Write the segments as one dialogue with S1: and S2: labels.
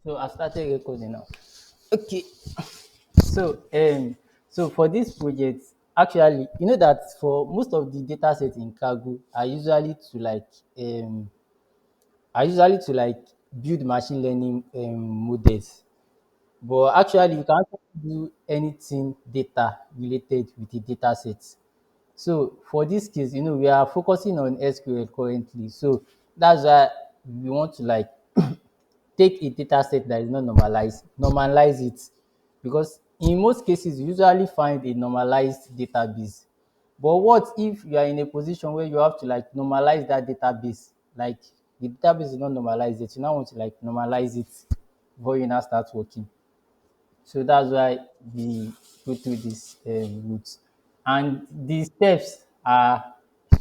S1: So I started recording now. Okay. So so for this project, actually, you know that for most of the data sets in Kaggle um are usually to like build machine learning models. But actually, you can actually do anything data related with the data set. So for this case, we are focusing on SQL currently. So that's why we want to like take a data set that is not normalized, normalize it. Because in most cases, you usually find a normalized database. But what if you are in a position where you have to like normalize that database? Like the database is not normalized yet. You now want to like normalize it before you now start working. So that's why we go through this route. And the steps are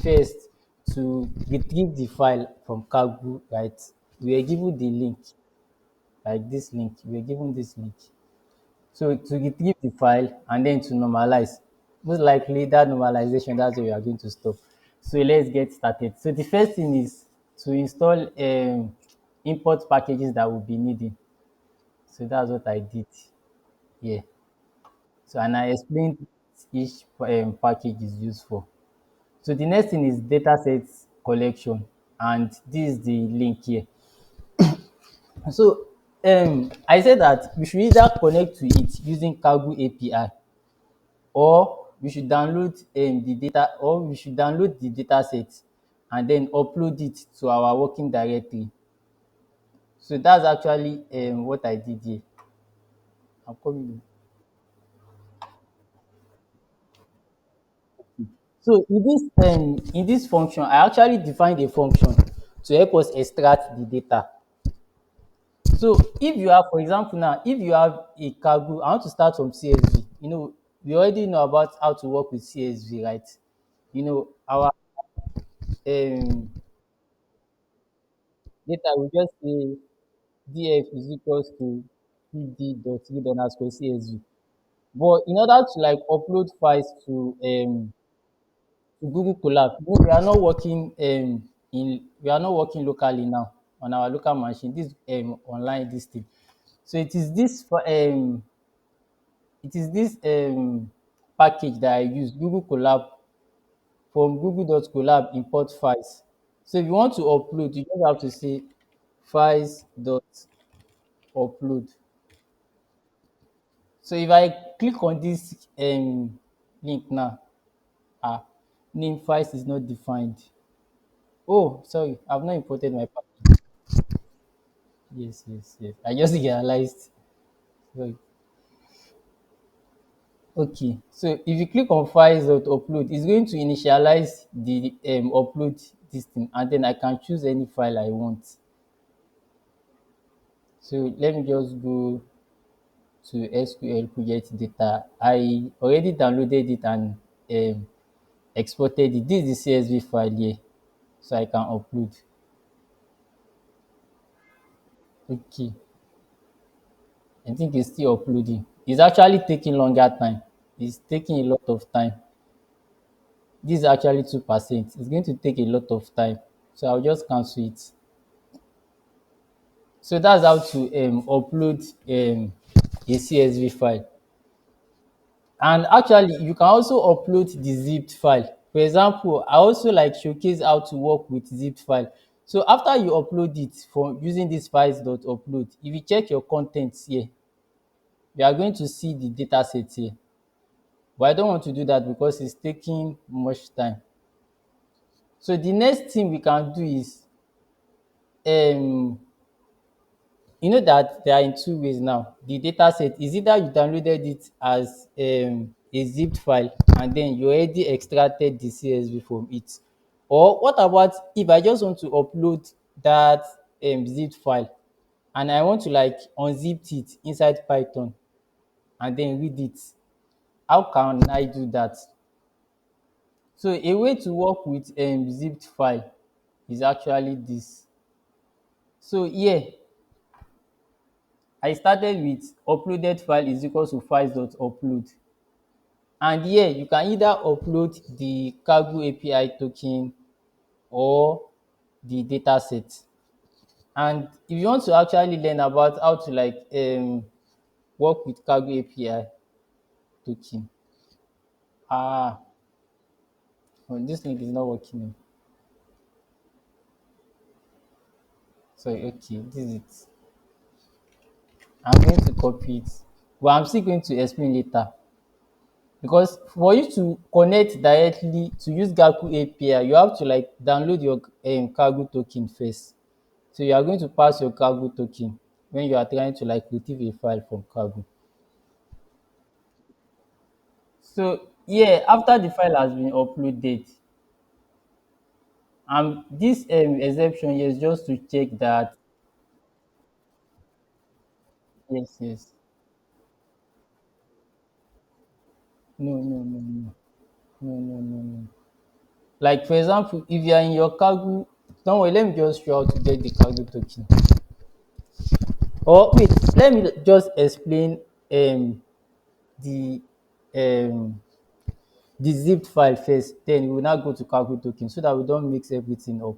S1: first to retrieve the file from Kaggle, right? We are given the link, like this link. We are given this link. So to retrieve the file and then to normalize. Most likely that normalization, that's where we are going to stop. So let's get started. So the first thing is to install import packages that we'll be needing. So that's what I did here. So and I explained each package is used for. So the next thing is datasets collection, and this is the link here. So I said that we should either connect to it using Kaggle API, or we should download the data, or we should download the dataset and then upload it to our working directory. So that's actually what I did here. I'm coming. So in this function, I actually defined a function to help us extract the data. So if you have, for example, now if you have a cargo, I want to start from CSV. We already know about how to work with CSV, right? Our um, data will just say df is equals to pd dot read underscore CSV. But in order to like upload files to Google Colab. No, we are not working locally now on our local machine. This online this thing. So it is this package that I use, Google Colab, from google.colab import files. So if you want to upload, you just have to say files dot upload. So if I click on this link now, ah, name files is not defined. Oh, sorry, I've not imported my package. Yes, yes, yes. I just realized. Sorry. Okay, so if you click on files dot upload, it's going to initialize the upload this thing, and then I can choose any file I want. So let me just go to SQL project data. I already downloaded it and exported it. This is the CSV file here, so I can upload. Okay, I think it's still uploading. It's actually taking longer time. It's taking a lot of time. This is actually 2%. It's going to take a lot of time. So I'll just cancel it. So that's how to upload a CSV file. And actually, you can also upload the zipped file. For example, I also like showcase how to work with zipped file. So after you upload it for using this files.upload, if you check your contents here, you are going to see the data set here. But I don't want to do that because it's taking much time. So the next thing we can do is um that they are in two ways now. The data set is either you downloaded it as a zipped file and then you already extracted the CSV from it. Or what about if I just want to upload that zipped file and I want to like unzip it inside Python and then read it? How can I do that? So a way to work with zipped file is actually this. So here I started with uploaded file is equals to files.upload. And here you can either upload the Kaggle API token or the dataset. And if you want to actually learn about how to like work with cargo API token, ah, oh, this link is not working. Sorry, okay, this is it. I'm going to copy it, but I'm still going to explain later. Because for you to connect directly to use Gaku API, you have to like download your cargo token first. So you are going to pass your cargo token when you are trying to like retrieve a file from cargo. So yeah, after the file has been uploaded, this exception here is just to check that yes, yes. No, no, no, no, no, no, no, no. Like for example, if you are in your cargo, don't worry, let me just show how to get the cargo token. Or wait, let me just explain um the um the zipped file first, then we will now go to cargo token so that we don't mix everything up.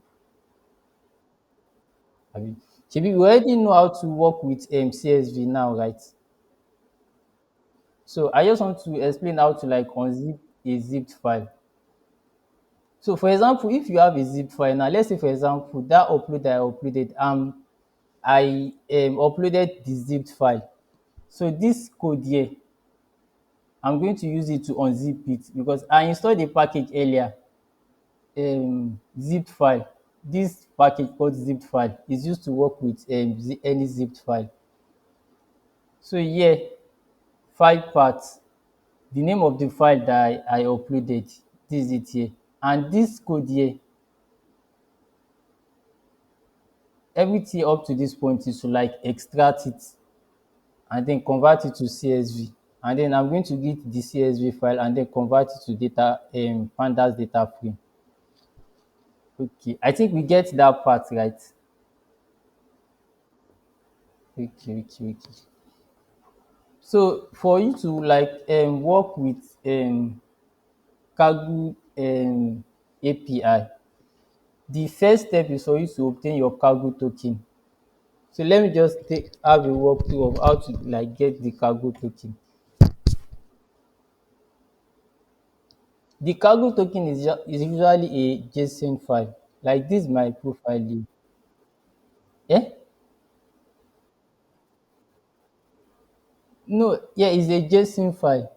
S1: Abi? Shebi we already know how to work with CSV now, right? So I just want to explain how to like unzip a zipped file. So for example, if you have a zip file now, let's say for example that upload that I uploaded, I uploaded the zipped file. So this code here, I'm going to use it to unzip it because I installed a package earlier, zipped file. This package called zipped file is used to work with any zipped file. So here, file path, the name of the file that I uploaded, this is it here. And this code here, everything up to this point is to like extract it and then convert it to CSV. And then I'm going to get the CSV file and then convert it to data pandas data frame. Okay, I think we get that part right. Okay, okay, okay. So for you to like work with Kaggle API, the first step is for you to obtain your Kaggle token. So let me just have a walkthrough of how to like get the Kaggle token. The Kaggle token is usually a JSON file. Like this, my profile link. Yeah? No, yeah, it's a JSON file.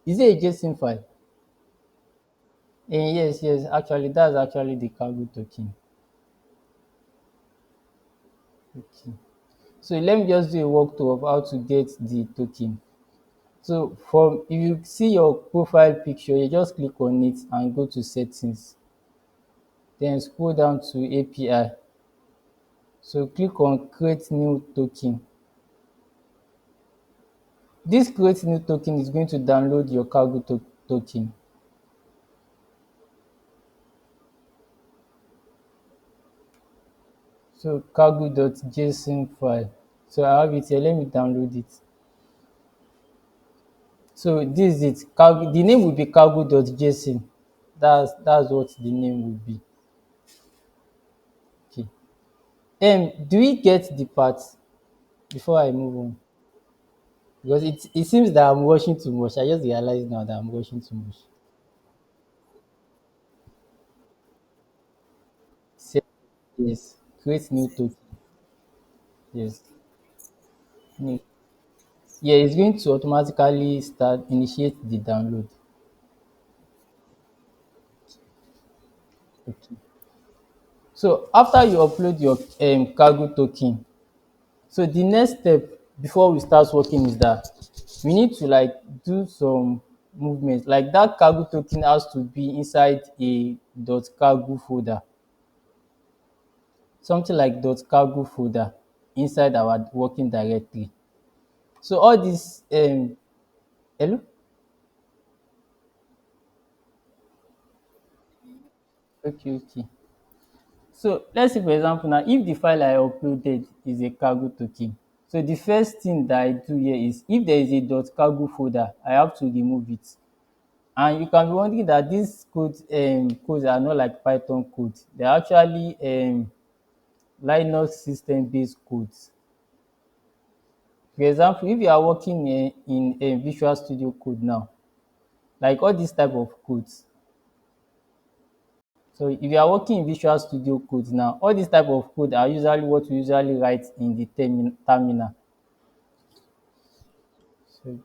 S1: Is it a JSON file? Yes, yes, actually, that's actually the Kaggle token. Okay. So let me just do a walkthrough of how to get the token. So from if you see your profile picture, you just click on it and go to settings. Then scroll down to API. So click on create new token. This create new token is going to download your cargo token. So cargo.json file. So I have it here. Let me download it. So this is it. Cargo, the name will be cargo.json. That's what the name will be. Okay. Do we get the part before I move on? Because it seems that I'm rushing too much. I just realized now that I'm rushing too much. Say yes. Create new token. Yes. New. Yeah, it's going to automatically initiate the download. Okay. So after you upload your cargo token, so the next step before we start working is that we need to like do some movement. Like that cargo token has to be inside a .cargo folder, something like .cargo folder inside our working directory. So all this hello? Okay, okay. So let's say for example now, if the file I uploaded is a cargo token, so the first thing that I do here is if there is a .cargo folder, I have to remove it. And you can be wondering that these codes are not like Python code. They're actually Linux system based codes. For example, if you are working in a Visual Studio Code now, like all these type of codes. So if you are working in Visual Studio Code now, all these type of code are usually what we usually write in the terminal. So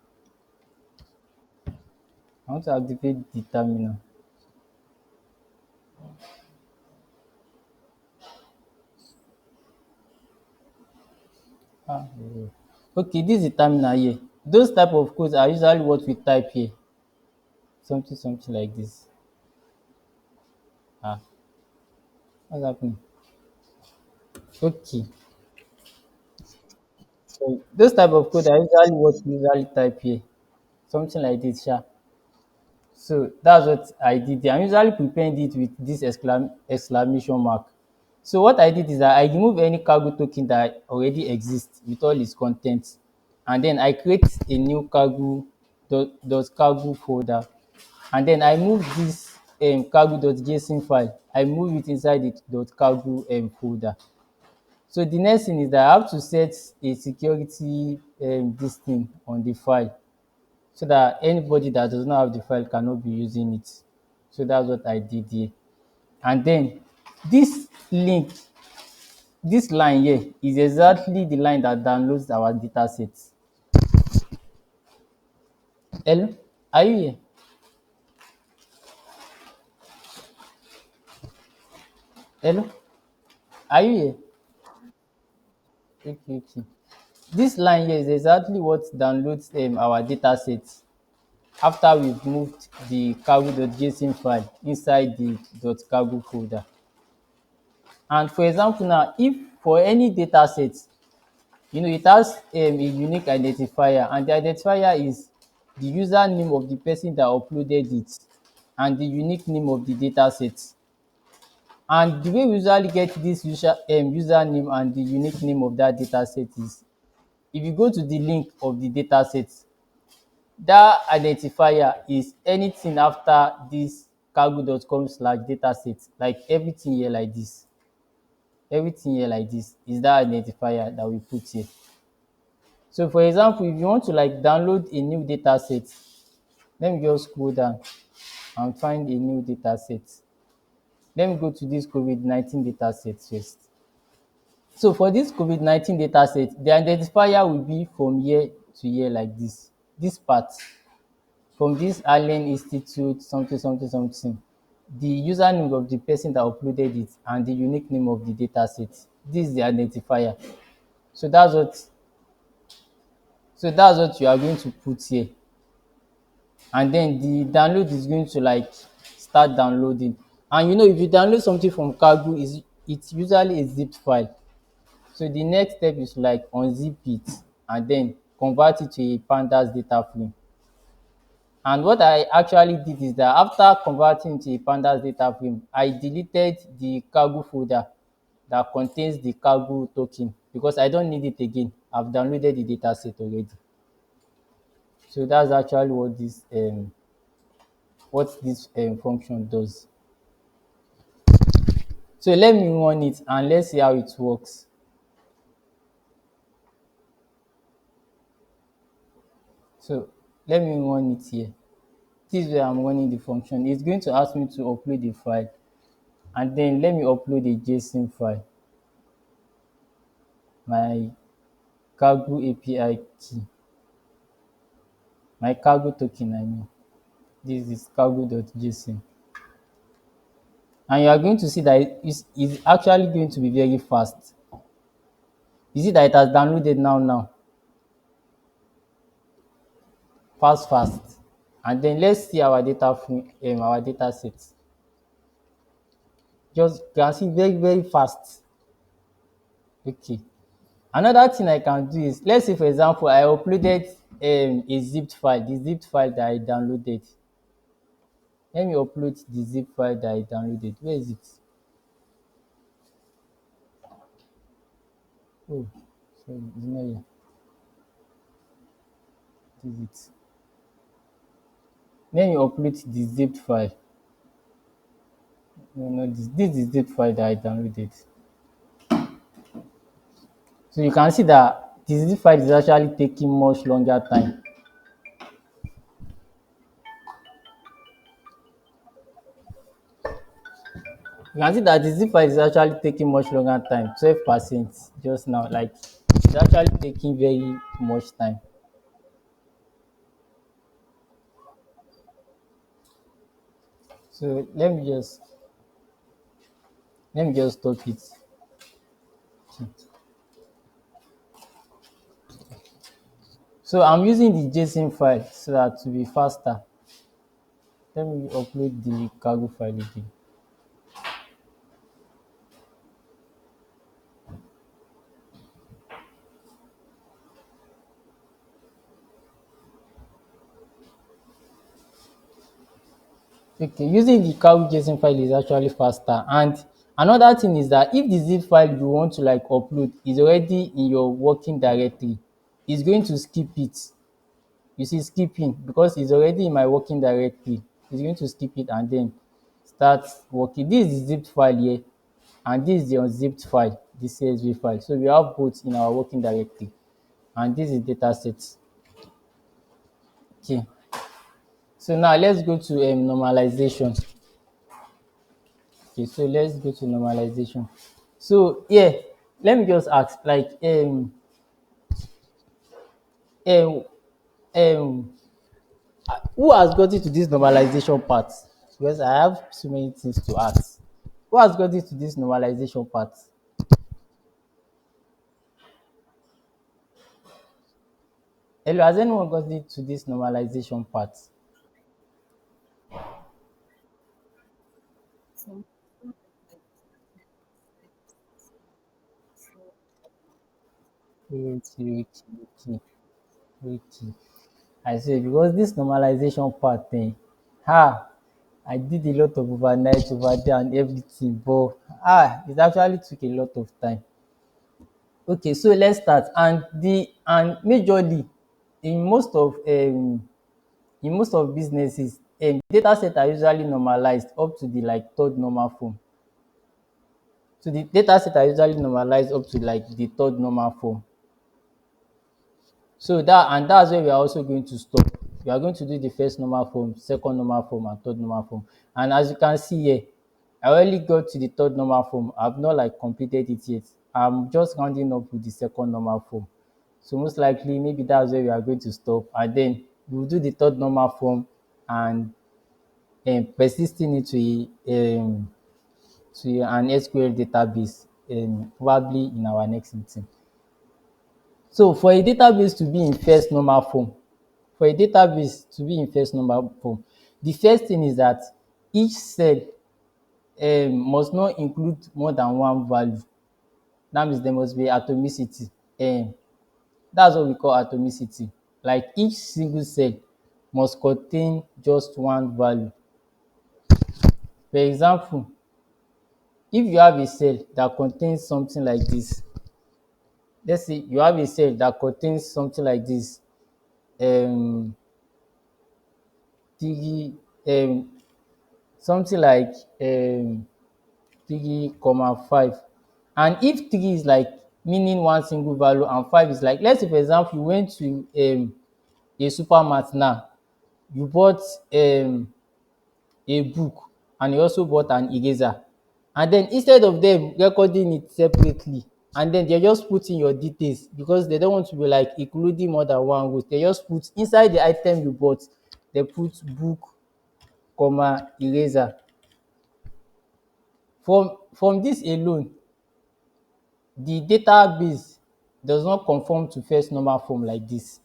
S1: I want to activate the terminal. Oh. Okay, this is the terminal here. Those type of codes are usually what we type here. Something like this. Ah, what's happening? Okay. So those type of code are usually what we usually type here. Something like this, sha. So that's what I did there. I'm usually preparing it with this exclamation mark. So what I did is that I remove any cargo token that already exists with all its contents, and then I create a new cargo cargo folder, and then I move this cargo.json file. I move it inside the cargo folder. So the next thing is that I have to set a security this thing on the file so that anybody that does not have the file cannot be using it. So that's what I did here. And then this link, this line here is exactly the line that downloads our data set. Hello, are you here? Hello, are you here? Okay, okay. This line here is exactly what downloads our data set after we've moved the cargo.json file inside the .cargo folder. And for example now, if for any data set, it has a unique identifier, and the identifier is the username of the person that uploaded it and the unique name of the data set. And the way we usually get this username and the unique name of that data set is if you go to the link of the data set, that identifier is anything after this cargo.com/dataset, like everything here like this. Everything here like this is that identifier that we put here. So for example, if you want to like download a new data set, let me just scroll down and find a new data set. Let me go to this COVID-19 data set first. So for this COVID-19 data set, the identifier will be from here to here like this part. From this Allen Institute, something. The username of the person that uploaded it and the unique name of the data set. This is the identifier. So that's what you are going to put here. And then the download is going to like start downloading. And if you download something from Cargo, it's usually a zipped file. So the next step is like unzip it and then convert it to a pandas data frame. And what I actually did is that after converting to a pandas data frame, I deleted the cargo folder that contains the cargo token because I don't need it again. I've downloaded the dataset already. So that's actually what this function does. So let me run it and let's see how it works. So let me run it here. This is where I'm running the function. It's going to ask me to upload the file, and then let me upload a JSON file, my cargo API key, my cargo token. I mean, this is cargo.json. And you are going to see that it's actually going to be very fast. You see that it has downloaded now. Fast. And then let's see our our data set. Just you can see very fast. Okay. Another thing I can do is, let's say for example, I uploaded a zipped file, the zipped file that I downloaded. Let me upload the zip file that I downloaded. Where is it? Oh, sorry, it's not here. This is it. Let me upload the zipped file. No, this is the zip file that I downloaded. So you can see that the zip file is actually taking much longer time. You can see that the zip file is actually taking much longer time, 12% just now. Like it's actually taking very much time. So let me just stop it. So I'm using the JSON file so that to be faster. Let me upload the cargo file again. Okay, using the cargo JSON file is actually faster. And another thing is that if the zip file you want to like upload is already in your working directory, it's going to skip it. You see skipping because it's already in my working directory. It's going to skip it and then start working. This is the zipped file here, and this is the unzipped file, the CSV file. So we have both in our working directory, and this is dataset. Okay. So now let's go to normalization. Okay, so let's go to normalization. So yeah, let me just ask, like, um, um, who has gotten to this normalization part? Because I have so many things to ask. Who has gotten to this normalization part? Hello, has anyone gotten to this normalization part? Okay, okay, okay. I say because this normalization part thing, ha, I did a lot of overnight over there and everything, but it actually took a lot of time. Okay, so let's start. And majorly in most of businesses, data set are usually normalized up to the like third normal form. So the data set are usually normalized up to like the third normal form. So that's where we are also going to stop. We are going to do the first normal form, second normal form, and third normal form. And as you can see here, I already got to the third normal form. I've not like completed it yet. I'm just rounding up with the second normal form. So most likely, maybe that's where we are going to stop, and then we'll do the third normal form and persisting it to an SQL database, probably in our next meeting. So for a database to be in first normal form, the first thing is that each cell must not include more than one value. That means there must be atomicity. That's what we call atomicity. Like each single cell must contain just one value. For example, if you have a cell that contains something like this, let's say you have a cell that contains something like this, um, three, something like 3, 5. And if 3 is like meaning one single value and 5 is like, let's say for example, you went to a supermart now, you bought a book and you also bought an eraser. And then instead of them recording it separately, and then they just put in your details because they don't want to be like including more than one row. They just put inside the item you bought, they put book, comma, eraser. From this alone, the database does not conform to first normal form like this,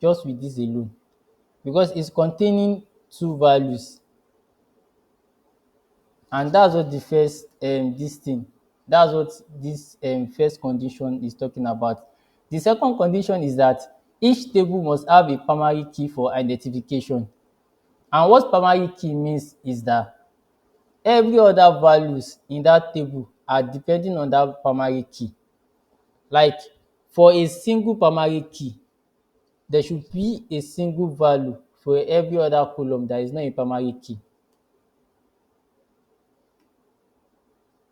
S1: just with this alone, because it's containing two values. And that's what the first this thing that's what this first condition is talking about. The second condition is that each table must have a primary key for identification. And what primary key means is that every other values in that table are depending on that primary key. Like for a single primary key, there should be a single value for every other column that is not a primary key.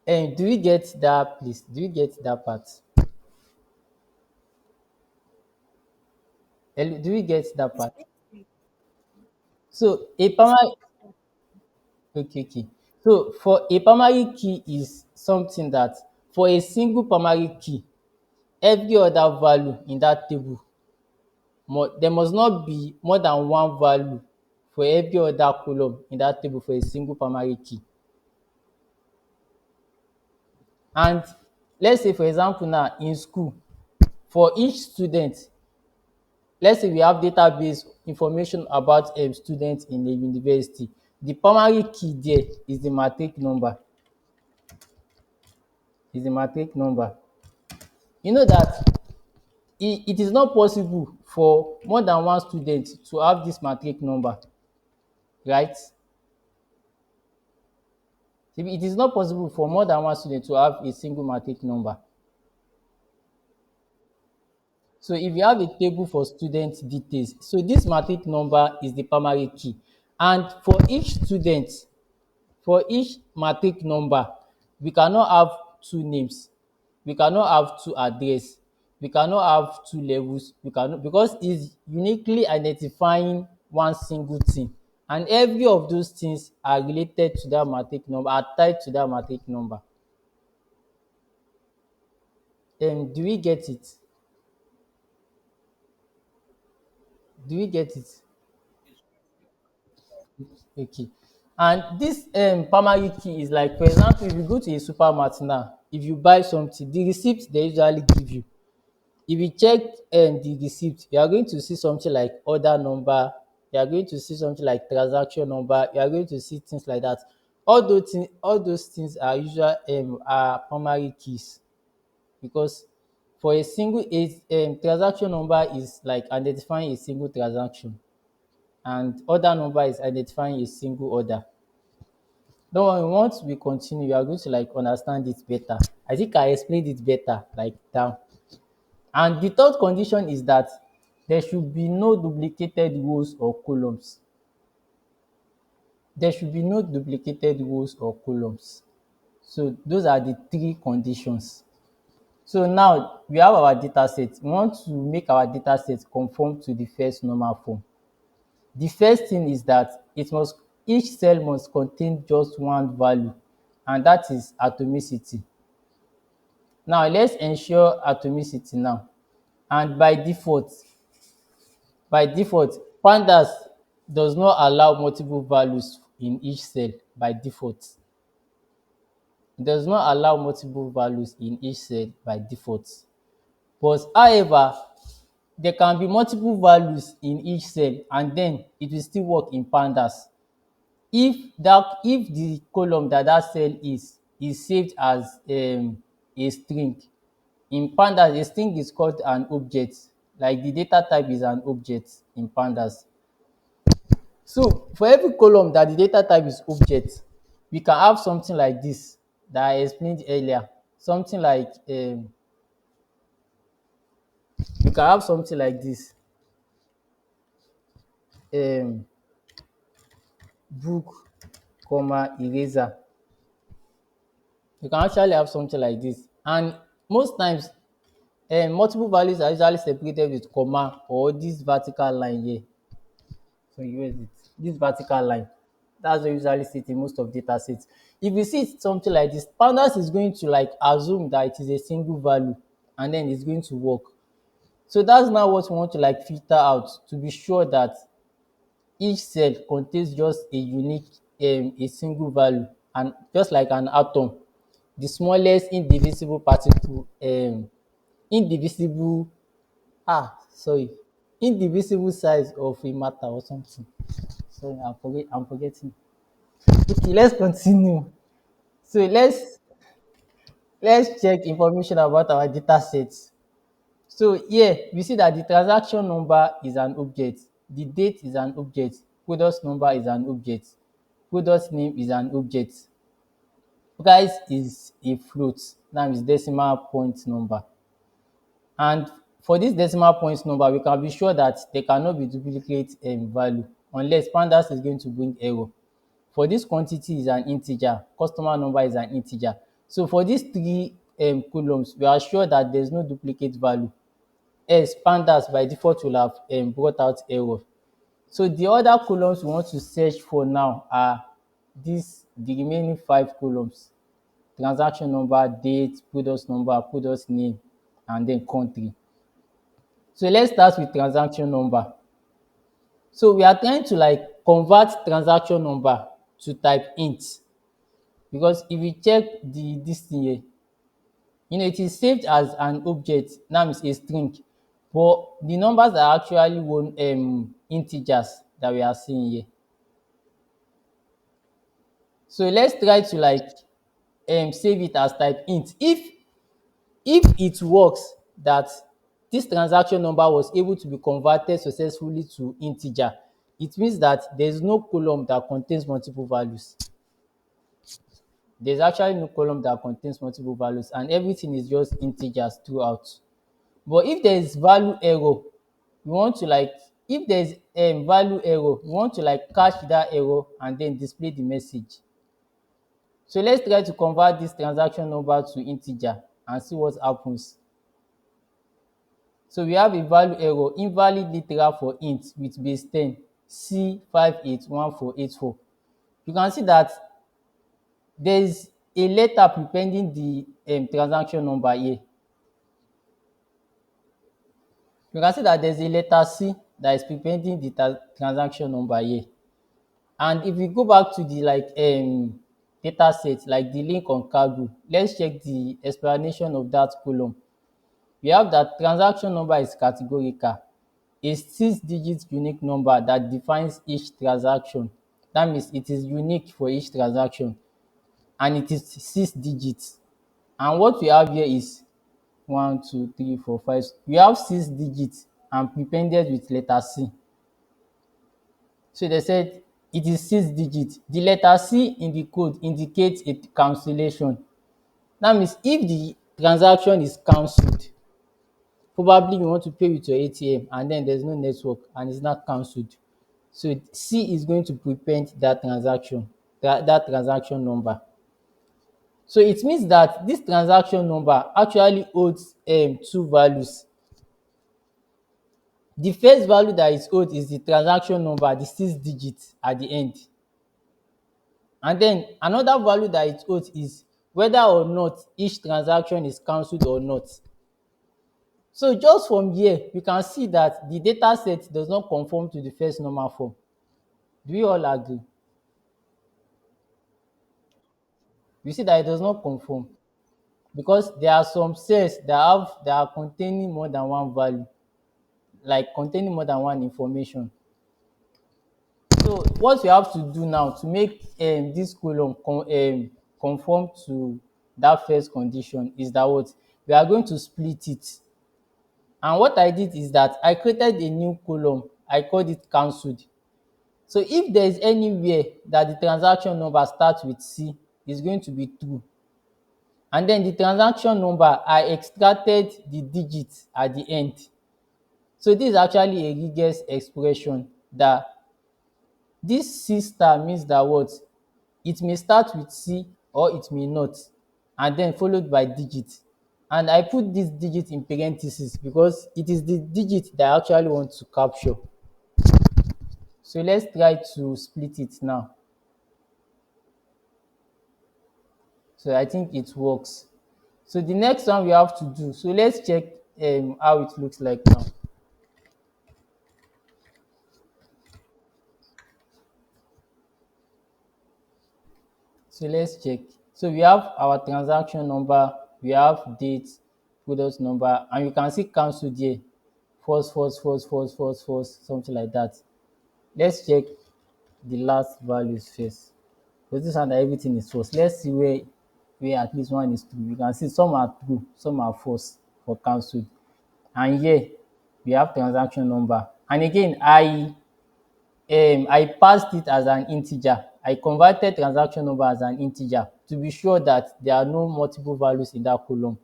S1: And do we get that, please? Do you get that part? Do we get that part? So a primary okay. So for a primary key is something that for a single primary key, every other value in that table there must not be more than one value for every other column in that table for a single primary key. And let's say for example now in school, for each student, let's say we have database information about students in a university. The primary key there is the matric number, is the matric number. You know that it is not possible for more than one student to have this matric number, right? It is not possible for more than one student to have a single matric number. So if you have a table for student details, so this matric number is the primary key. And for each matric number, we cannot have two names, we cannot have two address, we cannot have two levels, we cannot, because it's uniquely identifying one single thing. And every of those things are related to that matric number, are tied to that matric number. Do we get it? Do we get it? Okay. And this primary key is like, for example, if you go to a supermarket now, if you buy something, the receipt they usually give you. If you check the receipt, you are going to see something like order number, you are going to see something like transaction number, you are going to see things like that. All those things are usual are primary keys, because for a single transaction number is like identifying a single transaction, and order number is identifying a single order. Don't worry, once we continue, you are going to like understand it better. I think I explained it better, like down. And the third condition is that there should be no duplicated rows or columns. There should be no duplicated rows or columns. So those are the three conditions. So now we have our data set. We want to make our data set conform to the first normal form. The first thing is that each cell must contain just one value, and that is atomicity. Now let's ensure atomicity now. And by default, pandas does not allow multiple values in each cell by default. It does not allow multiple values in each cell by default. But however, there can be multiple values in each cell, and then it will still work in pandas. If the column that cell is saved as a string, in pandas a string is called an object, like the data type is an object in pandas. So for every column that the data type is object, we can have something like this that I explained earlier. Something like we can have something like this, um book, eraser. You can actually have something like this, and most times multiple values are usually separated with comma or this vertical line here. So where is it? This vertical line. That's what you usually see it in most of data sets. If you see it something like this, pandas is going to like assume that it is a single value, and then it's going to work. So that's now what we want to like filter out to be sure that each cell contains just a unique a single value, and just like an atom, the smallest indivisible particle indivisible sorry, indivisible size of a matter or something. Sorry, I'm forgetting. Okay, let's continue. So let's check information about our data sets. So here we see that the transaction number is an object, the date is an object, product number is an object, product name is an object, price is a float, that is decimal point number. And for this decimal point number, we can be sure that there cannot be duplicate value unless pandas is going to bring error. For this, quantity is an integer, customer number is an integer. So for these three columns, we are sure that there's no duplicate value. else pandas by default will have brought out error. So the other columns we want to search for now are the remaining 5 columns: transaction number, date, product number, product name, and then country. So let's start with transaction number. So we are trying to like convert transaction number to type int, because if you check this thing here, it is saved as an object, now it's a string, but the numbers are actually one integers that we are seeing here. So let's try to like save it as type int. If it works that this transaction number was able to be converted successfully to integer, it means that there is no column that contains multiple values. There's actually no column that contains multiple values, and everything is just integers throughout. But if there is value error, we want to like if there is value error, we want to like catch that error and then display the message. So let's try to convert this transaction number to integer and see what happens. So we have a value error, invalid literal for int with base 10 C581484. You can see that there is a letter prepending the transaction number here. You can see that there's a letter C that is prepending the transaction number here. And if we go back to the like data set, like the link on kaggle, let's check the explanation of that column. We have that transaction number is categorical, a 6-digit unique number that defines each transaction. That means it is unique for each transaction, and it is 6 digits. And what we have here is 1, 2, 3, 4, 5. We have 6 digits and prepended with letter C. So they said it is 6 digits. The letter C in the code indicates a cancellation. That means if the transaction is cancelled, probably you want to pay with your ATM and then there's no network and it's not cancelled. So C is going to prepend that transaction, that transaction number. So it means that this transaction number actually holds two values. The first value that is owed is the transaction number, the 6 digits at the end. And then another value that is owed is whether or not each transaction is cancelled or not. So just from here, we can see that the data set does not conform to the first normal form. Do we all agree? We see that it does not conform because there are some cells that are containing more than one value, like containing more than one information. So what we have to do now to make this column conform to that first condition is that what we are going to split it. And what I did is that I created a new column. I called it cancelled. So if there is anywhere that the transaction number starts with C, it's going to be true. And then the transaction number, I extracted the digits at the end. So this is actually a regex expression that this C star means that what? It may start with C or it may not, and then followed by digit. And I put this digit in parentheses because it is the digit that I actually want to capture. So let's try to split it now. So I think it works. So the next one we have to do, so let's check how it looks like now. So let's check. So we have our transaction number, we have date, product number, and you can see cancel there. False, false, false, false, false, false, something like that. Let's check the last values first. Because this one that everything is false. Let's see where at least one is true. You can see some are true, some are false for cancelled. And here we have transaction number. And again, I passed it as an integer. I converted transaction number as an integer to be sure that there are no multiple values in that column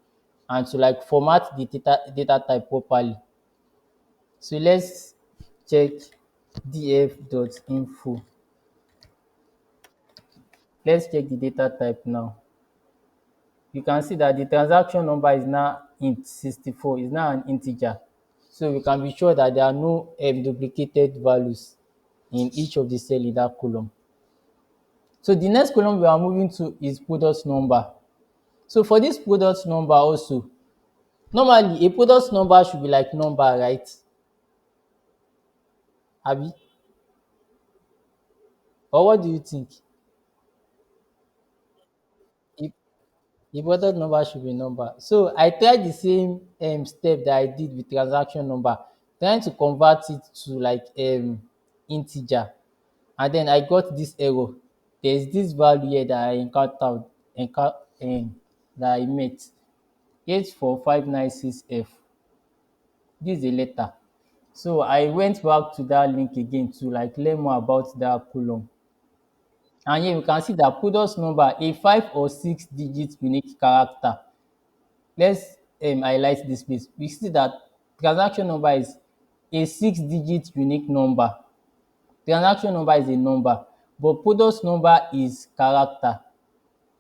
S1: and to like format the data type properly. So let's check df.info. Let's check the data type now. You can see that the transaction number is now int 64, is now an integer. So we can be sure that there are no duplicated values in each of the cell in that column. So the next column we are moving to is product number. So for this product number also, normally a product number should be like number, right? Abi? Or what do you think? A, a product number should be number. So I tried the same step that I did with transaction number, trying to convert it to like integer, and then I got this error. There's this value here that I that I met 84596F. This is a letter. So I went back to that link again to like learn more about that column. And here you can see that product number, a 5 or 6 digit unique character. Let's highlight this place. We see that transaction number is a 6 digit unique number. Transaction number is a number, but product number is character,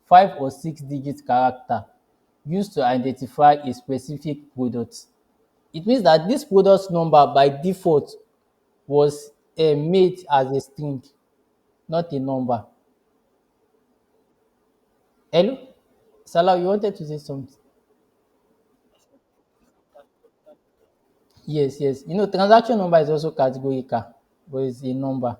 S1: 5 or 6 digit character used to identify a specific product. It means that this product number by default was made as a string, not a number. Hello? Salah, you wanted to say something? Yes, yes. You know, transaction number is also categorical, but it's a number.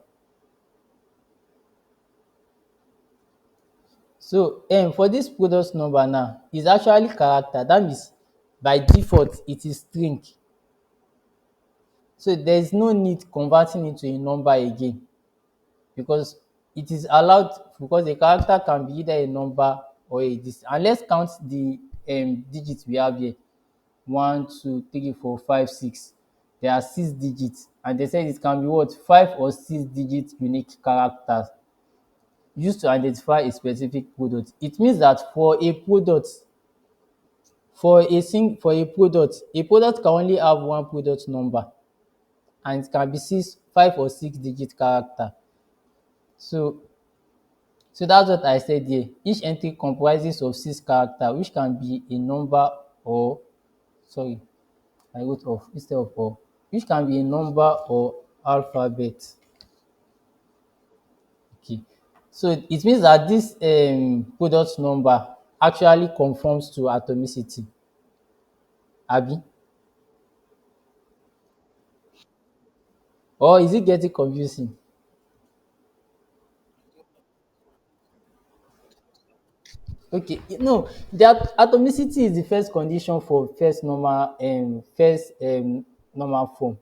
S1: So for this product number now, is actually character. That means by default it is string. So there is no need converting into a number again, because it is allowed, because a character can be either a number or a this. And let's count the digits we have here. 1, 2, 3, 4, 5, 6. There are 6 digits, and they said it can be what, 5 or 6 digit unique characters used to identify a specific product. It means that a product can only have one product number, and it can be 5 or 6 digit character. So that's what I said here. Each entry comprises of 6 characters, which can be a number or, sorry, I wrote off instead of or, which can be a number or alphabet. Okay. So it means that this product number actually conforms to atomicity. Abi? Or is it getting confusing? Okay, no, that atomicity is the first condition for first normal form.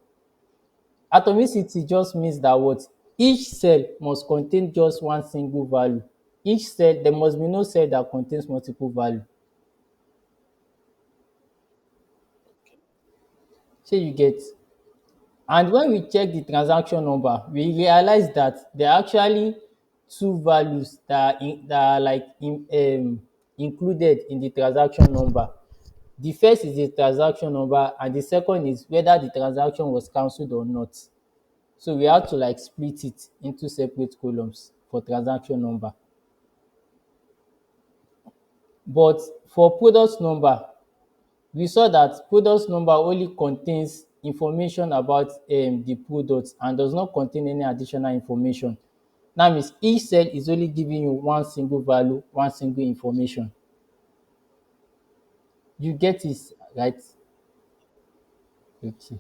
S1: Atomicity just means that what, each cell must contain just one single value. Each cell, there must be no cell that contains multiple value. Shey you get? And when we check the transaction number, we realize that there are actually two values that are like included in the transaction number. The first is the transaction number, and the second is whether the transaction was cancelled or not. So we have to like split it into separate columns for transaction number. But for product number, we saw that product number only contains information about the product and does not contain any additional information. That means each cell is only giving you one single value, one single information. You get it, right? Okay.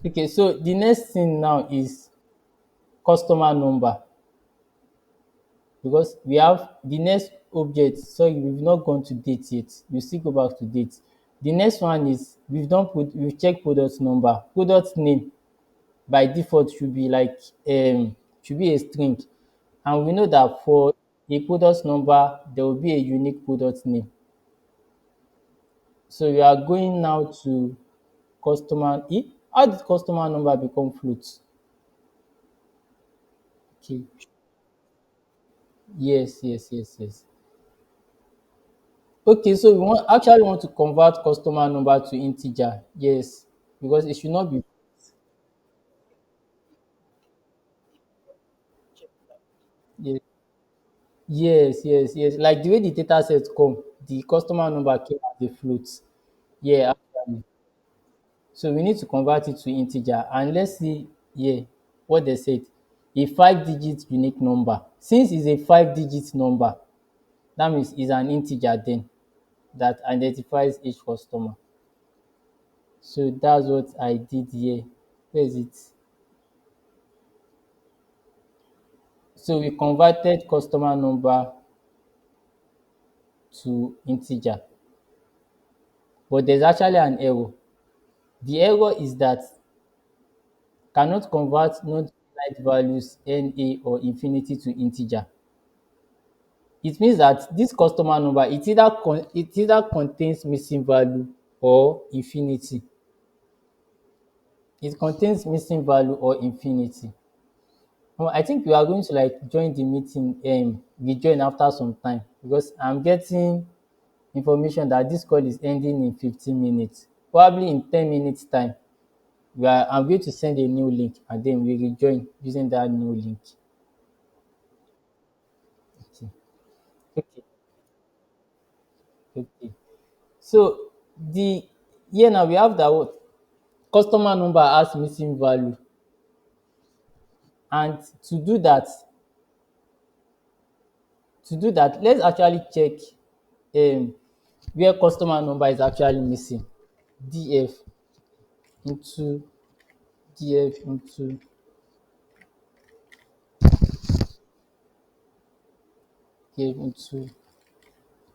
S1: Okay, so the next thing now is customer number, because we have the next object. Sorry, we've not gone to date yet. We still go back to date. The next one is we've checked product number. Product name by default should be a string, and we know that for a product number there will be a unique product name. So we are going now to customer. How did customer number become float? Okay. Yes, yes, yes, yes. Okay, so we actually want to convert customer number to integer. Yes, because it should not be. Yes, yes, yes, yes. Like the way the data set come, the customer number came as a float. Yeah, actually. So we need to convert it to integer. And let's see here what they said. A 5-digit unique number. Since it's a 5-digit number, that means it's an integer then that identifies each customer. So that's what I did here. Where is it? So we converted customer number to integer. But there's actually an error. The error is that cannot convert non-finite values NA or infinity to integer. It means that this customer number it either contains missing value or infinity. It contains missing value or infinity. I think we are going to like join the meeting rejoin after some time because I'm getting information that this call is ending in 15 minutes. Probably in 10 minutes time, I'm going to send a new link and then we rejoin using that new link. Okay. Okay. Okay. So the here now we have that what customer number has missing value, and to do that, let's actually check um where customer number is actually missing. df into df into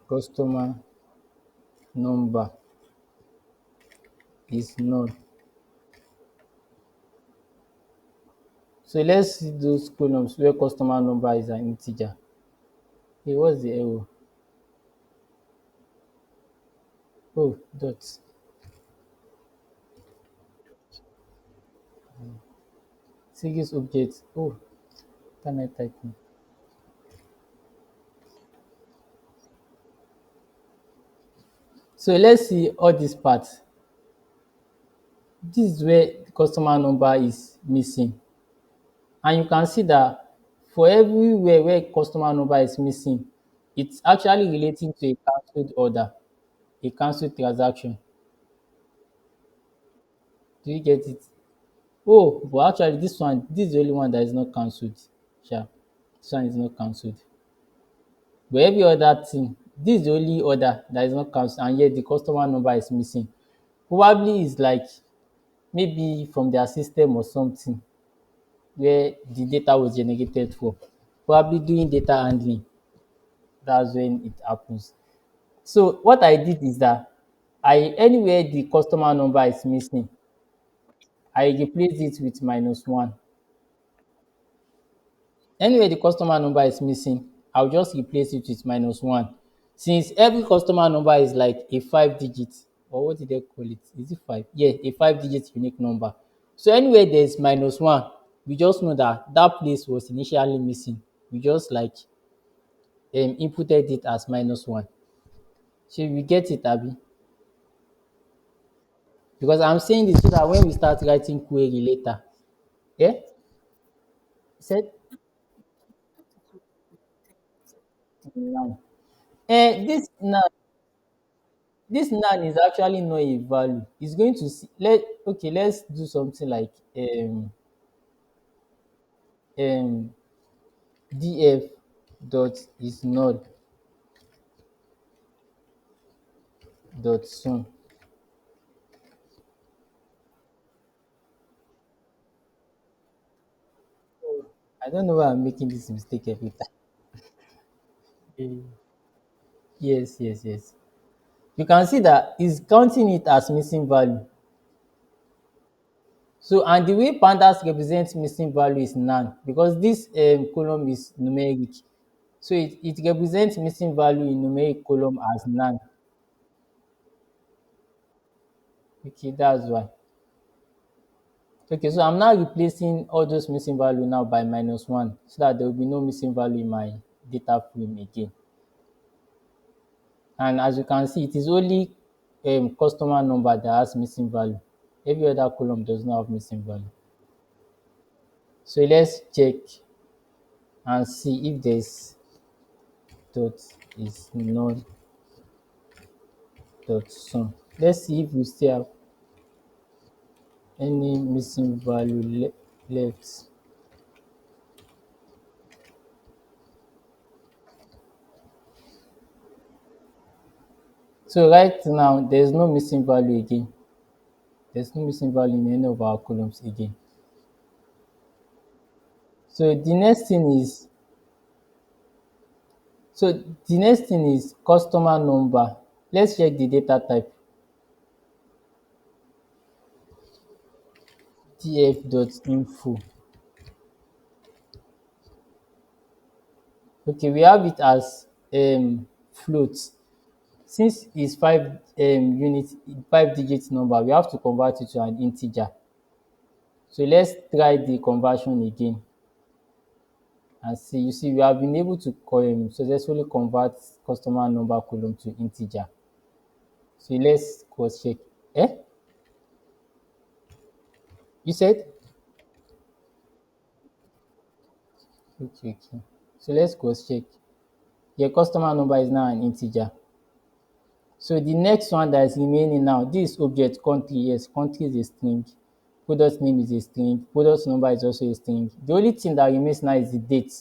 S1: customer number is null. So let's see those columns where customer number is an integer. Okay, what's the error? Oh, dots. Series object. Oh, can I type in? So let's see all these parts. This is where the customer number is missing. And you can see that for everywhere where customer number is missing, it's actually relating to a cancelled order, a cancelled transaction. Do you get it? Oh, but actually this is the only one that is not cancelled. Sure. This one is not cancelled. But every other thing, this is the only order that is not cancelled, and yet the customer number is missing. Probably is like maybe from their system or something where the data was generated for. Probably doing data handling. That's when it happens. So what I did is that anywhere the customer number is missing, I replace it with -1. Anywhere the customer number is missing, I'll just replace it with -1. Since every customer number is like a 5-digit, or what did they call it? Is it five? Yeah, a 5-digit unique number. So anywhere there's -1, we just know that that place was initially missing. We just like inputted it as -1. So we get it, Abby. Because I'm saying this so that when we start writing query later, yeah, said now. This nan is actually not a value. It's going to see, let's do something like um df dot is null dot sum. I don't know why I'm making this mistake every time. Yes, yes, yes. You can see that it's counting it as missing value. So, and the way pandas represent missing value is nan, because this column is numeric. So it represents missing value in numeric column as nan. Okay, that's why. Okay, so I'm now replacing all those missing value now by -1 so that there will be no missing value in my data frame again. And as you can see, it is only customer number that has missing value. Every other column does not have missing value. So let's check and see if this dot is null dot sum. Let's see if we still have. any missing value left. So right now, there's no missing value again. There's no missing value in any of our columns again. So the next thing is customer number. Let's check the data type. df.info. Okay, we have it as float. Since it's five digits number, we have to convert it to an integer. So let's try the conversion again and see. You see, we have been able to successfully convert customer number column to integer. So let's cross check. Eh? You said? Okay, okay. So let's cross check. Your customer number is now an integer. So the next one that is remaining now, this object country, yes, country is a string. Product name is a string. Product number is also a string. The only thing that remains now is the date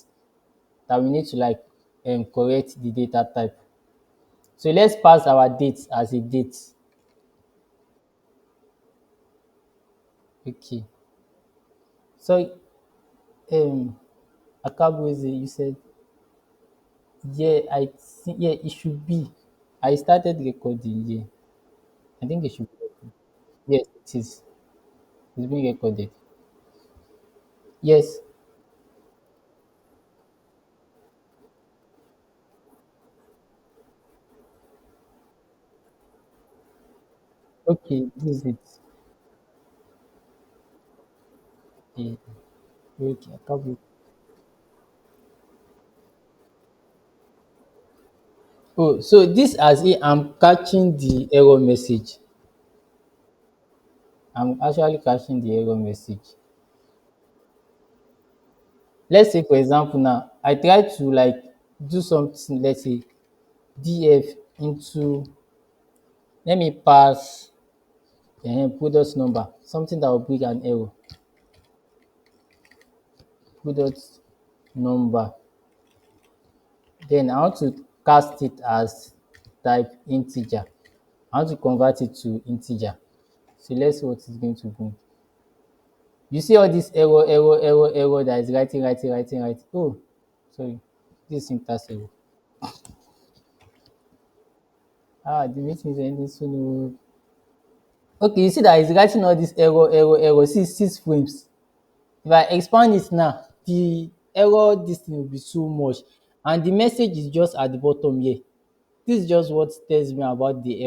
S1: that we need to correct the data type. So let's pass our date as a date. Okay. So Akabueze, you said, yeah, I think, yeah, it should be. I started recording, yeah. I think it should be. Yes, it is. It's being recorded. Yes. Okay, this is it. Yeah. Okay, Akabueze. Oh, so this as if I'm catching the error message. I'm actually catching the error message. Let's say, for example, now I try to do something. Let's say df into, let me pass product number, something that will bring an error. Product number. Then I want to cast it as type integer. I want to convert it to integer. So let's see what it's going to bring. You see all this error that is writing. Oh, sorry, this syntax error. The meeting is ending soon. Oh. Okay, you see that it's writing all this error. See, 6 frames. If I expand it now, the error this thing will be so much, and the message is just at the bottom here. This is just what tells me about the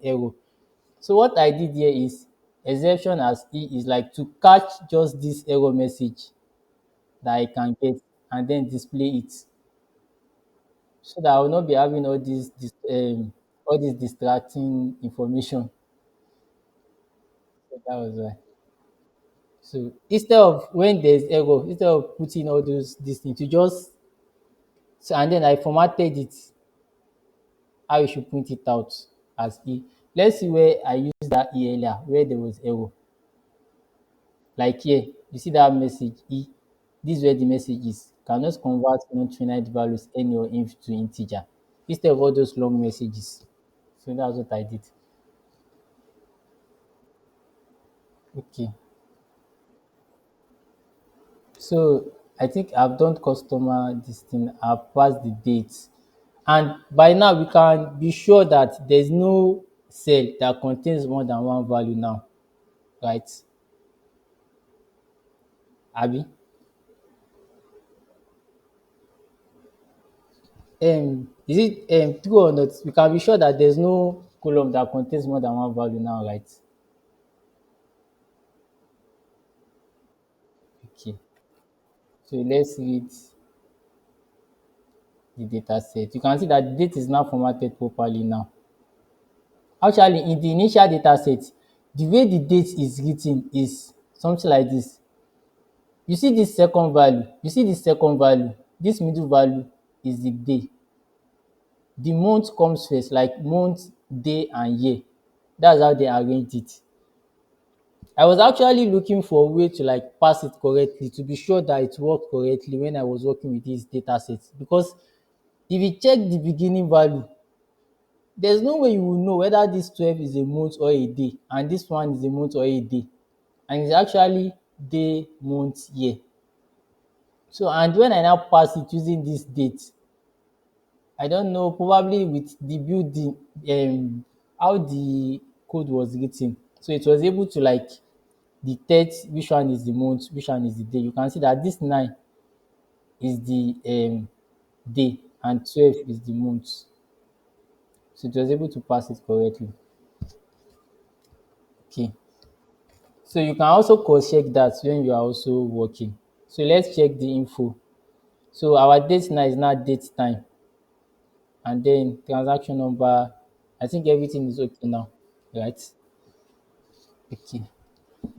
S1: error. So what I did here is exception as e is like to catch just this error message that I can get and then display it, so that I will not be having all this distracting information. So that was why. So instead of when there's error, instead of putting all these things, to just, so, and then I formatted it how you should print it out as e. Let's see where I used that e earlier, where there was error. Like here, you see that message e. This is where the message is. Cannot convert non-finite values any or inf to integer. Instead of all those long messages. So that's what I did. Okay. So I think I've done customer this thing. I've passed the dates. And by now we can be sure that there's no cell that contains more than one value now, right? Abi? Is it true or not? We can be sure that there's no column that contains more than one value now, right? Okay. So let's read the data set. You can see that the date is now formatted properly now. Actually, in the initial data set, the way the date is written is something like this. You see this second value, this middle value is the day. The month comes first, like month, day, and year. That's how they arranged it. I was actually looking for a way to like pass it correctly to be sure that it worked correctly when I was working with these data sets. Because if you check the beginning value, there's no way you will know whether this 12 is a month or a day, and this one is a month or a day. And it's actually day, month, year. So, and when I now pass it using this date, I don't know, probably with the building, how the code was written. So it was able to like detect which one is the month, which one is the day. You can see that this 9 is the day and 12 is the month. So it was able to pass it correctly. Okay. So you can also cross check that when you are also working. So let's check the info. So our date now is now date time, and then transaction number. I think everything is okay now, right? Okay.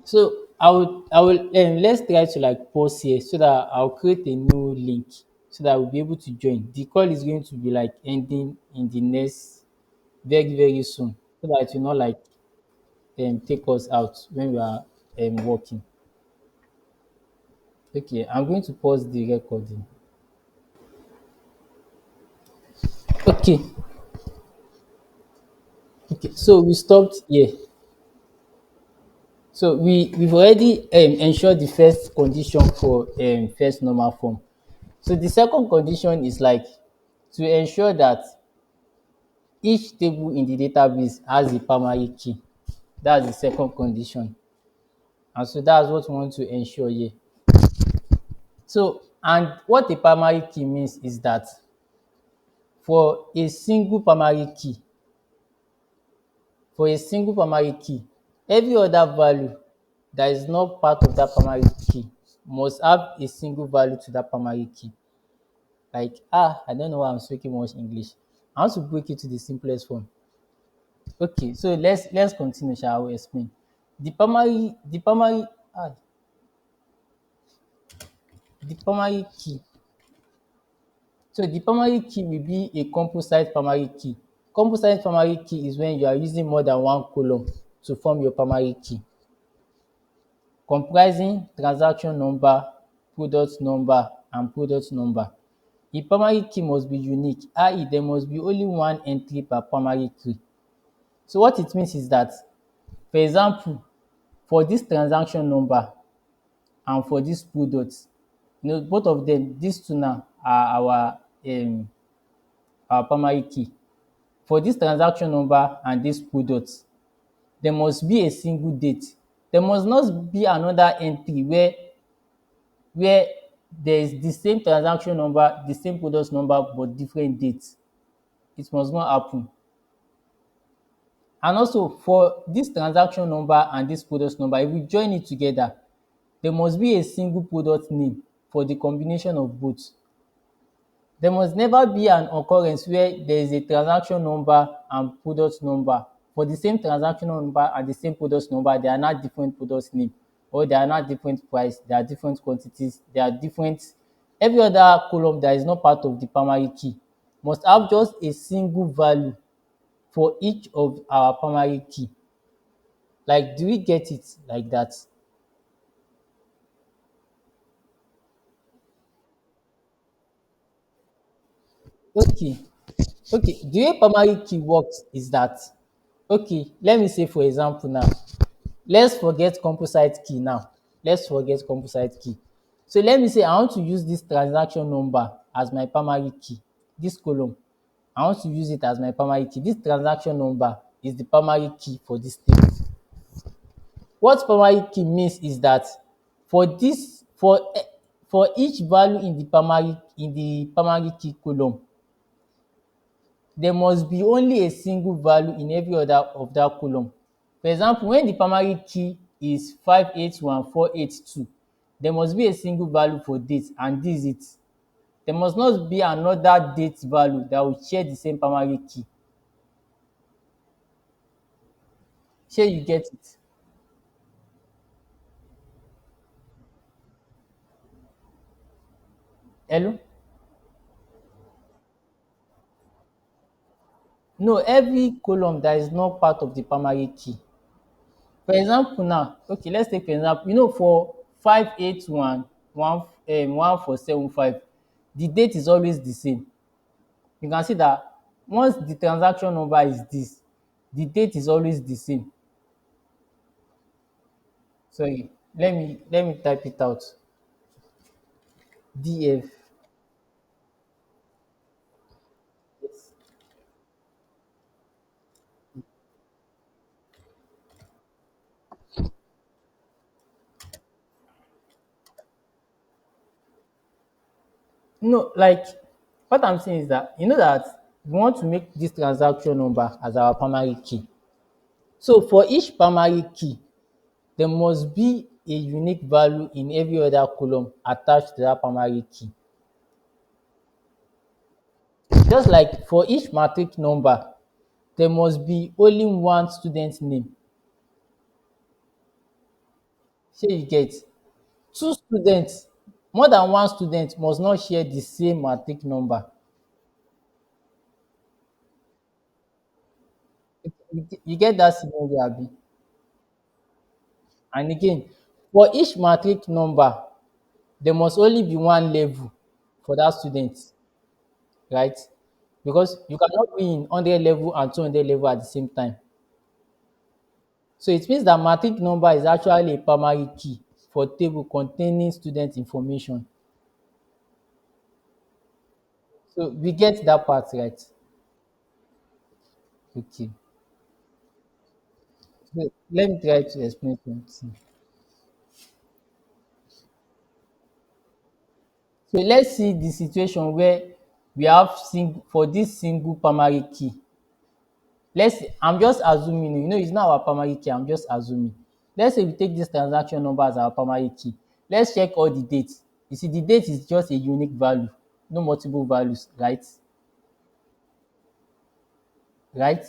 S1: So I will let's try to like pause here so that I'll create a new link so that we'll be able to join. The call is going to be like ending in the next very soon so that it will not like take us out when we are working. Okay, I'm going to pause the recording. Okay, okay. So we stopped here. So we've already ensured the first condition for first normal form. So the second condition is like to ensure that each table in the database has a primary key. That's the second condition. And so that's what we want to ensure here. So, and what a primary key means is that for a single primary key, for a single primary key, every other value that is not part of that primary key must have a single value to that primary key. Like, I don't know why I'm speaking much English. I want to break it to the simplest form. Okay, so let's continue, shall we explain. The primary the primary key. So the primary key will be a composite primary key. Composite primary key is when you are using more than one column to form your primary key, comprising transaction number, product number, and product number. The primary key must be unique, i.e. there must be only one entry per primary key. So what it means is that, for example, for this transaction number and for this product, both of them, these two now are our primary key. For this transaction number and this product, there must be a single date. There must not be another entry where there is the same transaction number, the same product number, but different dates. It must not happen. And also for this transaction number and this product number, if we join it together, there must be a single product name for the combination of both. There must never be an occurrence where there is a transaction number and product number. For the same transaction number and the same product number, they are not different product name, or they are not different price, they are different quantities, they are different. Every other column that is not part of the primary key must have just a single value for each of our primary key. Like, do we get it like that? Okay. Okay, the way primary key works is that, okay, let me say for example now, let's forget composite key now. Let's forget composite key. So let me say I want to use this transaction number as my primary key. This column, I want to use it as my primary key. This transaction number is the primary key for this table. What primary key means is that for this, for each value in the primary key column, there must be only a single value in every other of that column. For example, when the primary key is 581482, there must be a single value for date, and this is it. There must not be another date value that will share the same primary key. Shey you get it? Hello? No, every column that is not part of the primary key, For example now, okay, let's take for example, you know, for 581 1475, the date is always the same. You can see that once the transaction number is this, the date is always the same. Sorry, let me type it out. DF. Yes. No, like what I'm saying is that you know that we want to make this transaction number as our primary key. So for each primary key, there must be a unique value in every other column attached to that primary key. Just like for each matric number, there must be only one student name. Shey you get? Two students, more than one student must not share the same matric number. You get that scenario, abi? And again, for each matric number, there must only be one level for that student, right? Because you cannot be in 100 level and 200 level at the same time. So it means that matric number is actually a primary key for table containing student information. So we get that part right. Okay. So let me try to explain something. So let's see the situation where we have for this single primary key. I'm just assuming, it's not our primary key, I'm just assuming. Let's say we take this transaction number as our primary key. Let's check all the dates. You see, the date is just a unique value, no multiple values, right? Right?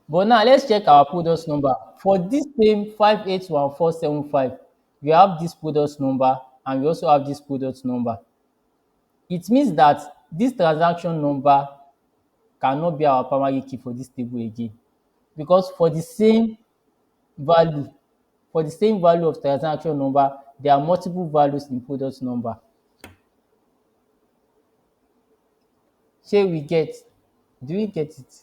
S1: But now let's check our product number. For this same 581,475, we have this product number and we also have this product number. It means that this transaction number cannot be our primary key for this table again, because value for the same value of transaction number, there are multiple values in product number. Shey we get? Do we get it?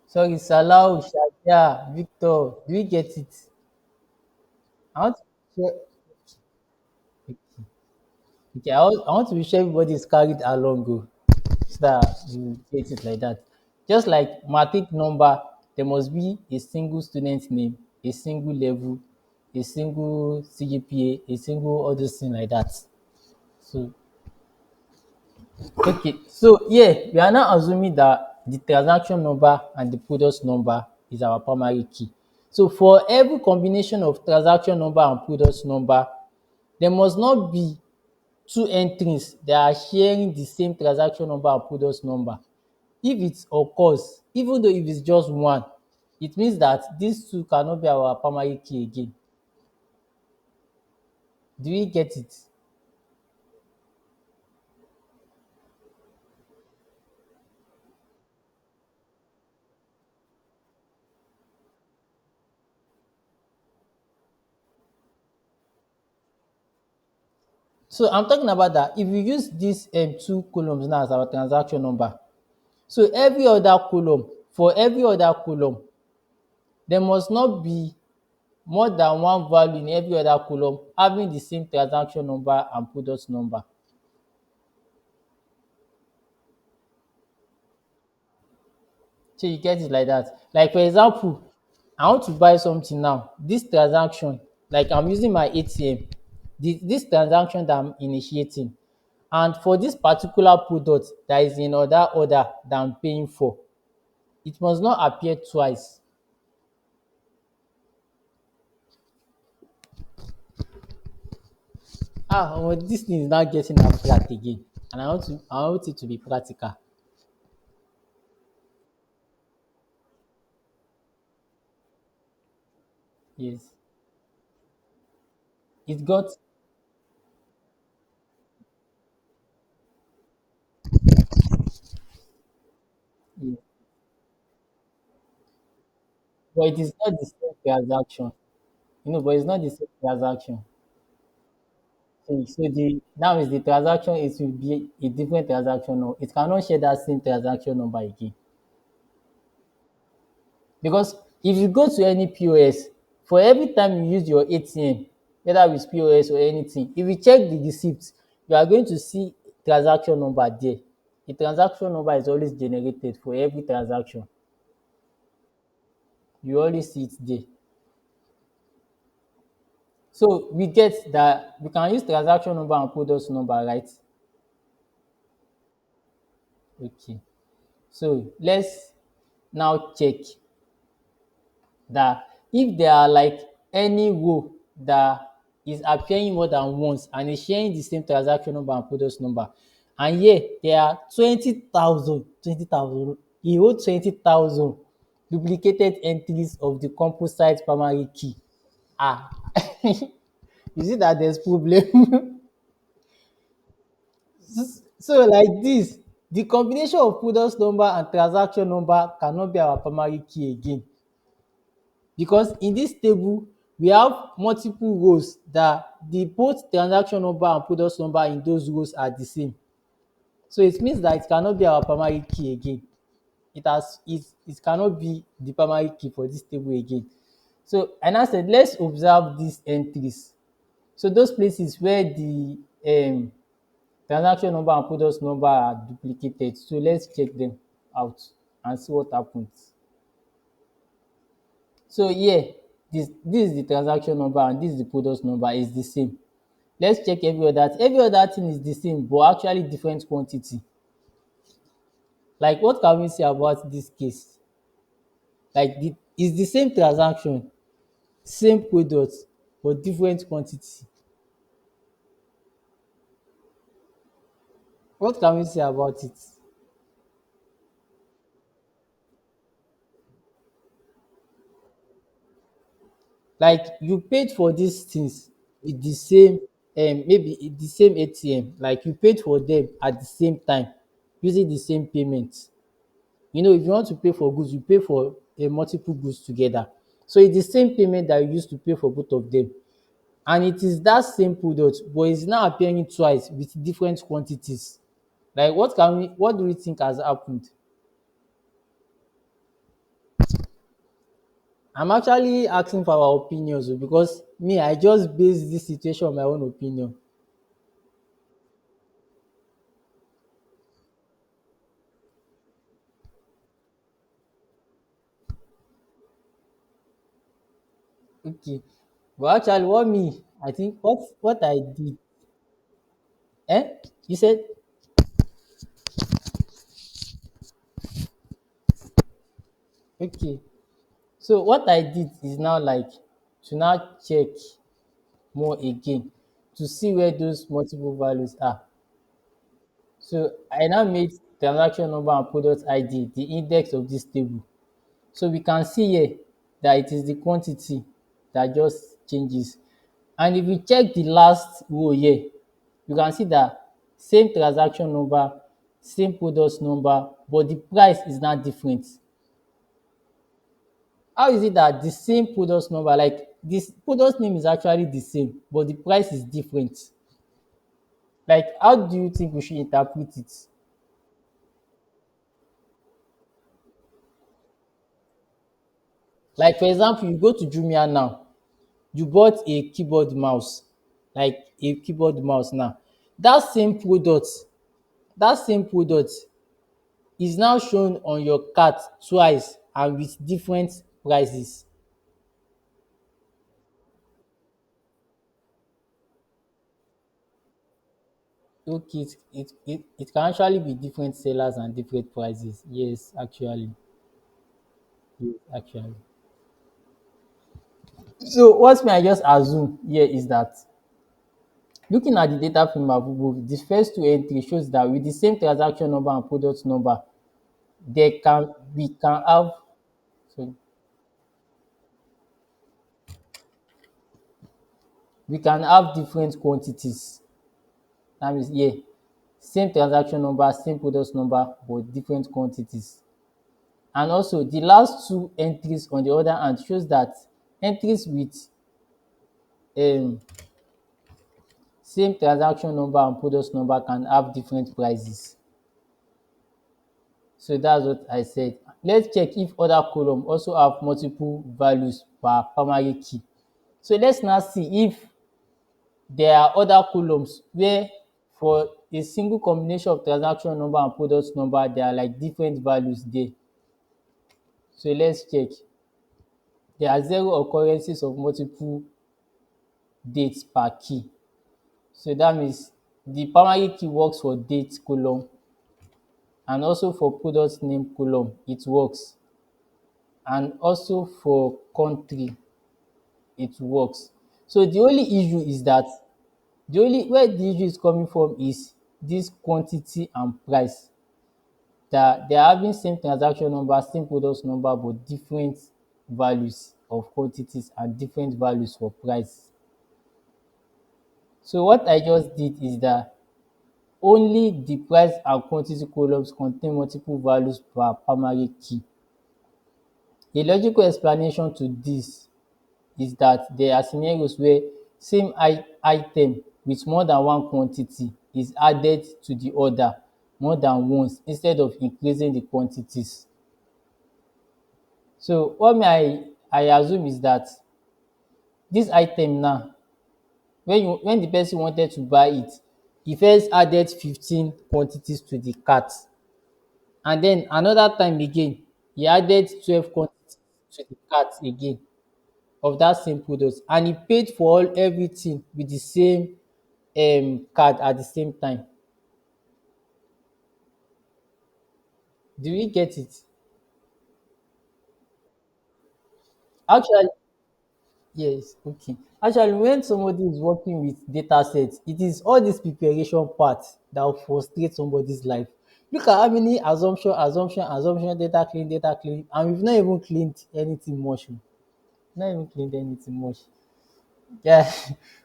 S1: Sorry, Salau, Shadia, Victor, do we get it? I want to share, okay, I want to be sure everybody is carried along, so that you get it like that. Just like matric number, there must be a single student name, a single level, a single CGPA, a single all those things like that. So okay, so yeah, we are now assuming that the transaction number and the product number is our primary key. So for every combination of transaction number and product number, there must not be two entries that are sharing the same transaction number and product number. If it occurs, even though if it's just one, it means that these two cannot be our primary key again. Do we get it? So I'm talking about that if we use these two columns now as our transaction number, so for every other column, there must not be more than one value in every other column having the same transaction number and product number. So you get it like that. Like for example, I want to buy something now. This transaction, like I'm using my ATM, this transaction that I'm initiating, and for this particular product that is in order that I'm paying for, it must not appear twice. This thing is now getting abstract again, and I want it to be practical. Yes, it got. Yes. but it is not the same transaction. But it's not the same transaction. So the now is the transaction, it will be a different transaction. No, it cannot share that same transaction number again. Because if you go to any POS, for every time you use your ATM, whether with POS or anything, if you check the receipt, you are going to see transaction number there. The transaction number is always generated for every transaction. You always see it there. So we get that we can use transaction number and product number, right? Okay. So let's now check that if there are like any row that is appearing more than once and is sharing the same transaction number and product number, and here there are 20,000 e hold 20,000 duplicated entries of the composite primary key. Ah, you see that there's problem. So like this, the combination of product number and transaction number cannot be our primary key again, because in this table we have multiple rows that the both transaction number and product number in those rows are the same. So it means that it cannot be our primary key again. It cannot be the primary key for this table again. So and I said let's observe these entries. So those places where the transaction number and product number are duplicated. So let's check them out and see what happens. So here, this is the transaction number and this is the product number is the same. Let's check every other thing is the same, but actually different quantity. Like what can we say about this case? Like it's the same transaction, same product, but different quantity. What can we say about it? Like you paid for these things with the same maybe the same ATM, like you paid for them at the same time using the same payment. If you want to pay for goods, you pay for multiple goods together. So it's the same payment that you used to pay for both of them. And it is that same product, but it's now appearing twice with different quantities. Like what do we think has happened? I'm actually asking for our opinions because me, I just base this situation on my own opinion. Okay. But actually I think what I did, you said, okay. So what I did is now like to now check more again to see where those multiple values are. So I now made transaction number and product ID the index of this table. So we can see here that it is the quantity that just changes. And if you check the last row here, you can see that same transaction number, same product number, but the price is now different. How is it that the same product number, like this product name is actually the same, but the price is different? Like, how do you think we should interpret it? Like, for example, you go to Jumia now, you bought a keyboard mouse, like a keyboard mouse now. That same product, that same product is now shown on your cart twice and with different prices. Okay, it can actually be different sellers and different prices. Yes, actually. Yes, actually. So what may I just assume here is that looking at the data from above, the first two entries shows that with the same transaction number and product number, there can we can have so we can have different quantities. That means same transaction number, same product number, but different quantities. And also the last two entries on the other hand shows that entries with um same transaction number and product number can have different prices. So that's what I said. Let's check if other column also have multiple values per primary key. So let's now see if there are other columns where for a single combination of transaction number and product number, there are like different values there. So let's check. There are zero occurrences of multiple dates per key. So that means the primary key works for date column and also for product name column it works, and also for country it works. So the only issue is that the only where the issue is coming from is this quantity and price, that they are having same transaction number, same product number, but different values of quantities and different values for price. So what I just did is that only the price and quantity columns contain multiple values per primary key. A logical explanation to this is that there are scenarios where same item with more than one quantity is added to the order more than once instead of increasing the quantities. So what I assume is that this item now, when the person wanted to buy it, he first added 15 quantities to the cart, and then another time again he added 12 quantities to the cart again of that same product, and he paid for everything with the same card at the same time. Do we get it? Actually, yes, okay. Actually, when somebody is working with data sets, it is all this preparation part that will frustrate somebody's life. Look at how many assumption, data clean, and we've not even cleaned anything much. Not even cleaned anything much. Yeah.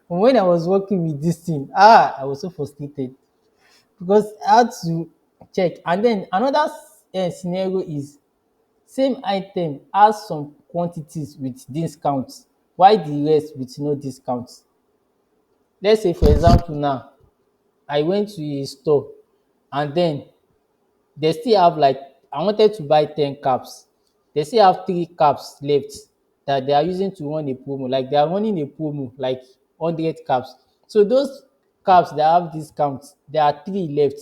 S1: When I was working with this thing, I was so frustrated because I had to check. And then another scenario is same item has some quantities with discounts while the rest with no discounts. Let's say for example now, I went to a store and then they still have like, I wanted to buy 10 caps. They still have 3 caps left that they are using to run a promo. Like they are running a promo like 100 caps. So those caps that have discounts, there are 3 left.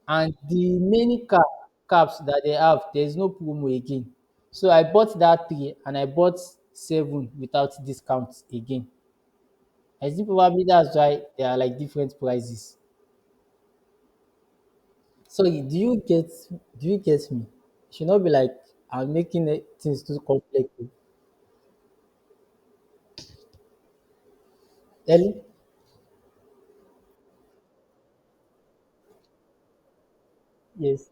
S1: And the many caps that they have, there's no promo again. So I bought that 3 and I bought 7 without discounts again. I think probably that's why they are like different prices. So do you get me? It should not be like I'm making things too complex. Ellie? Yes.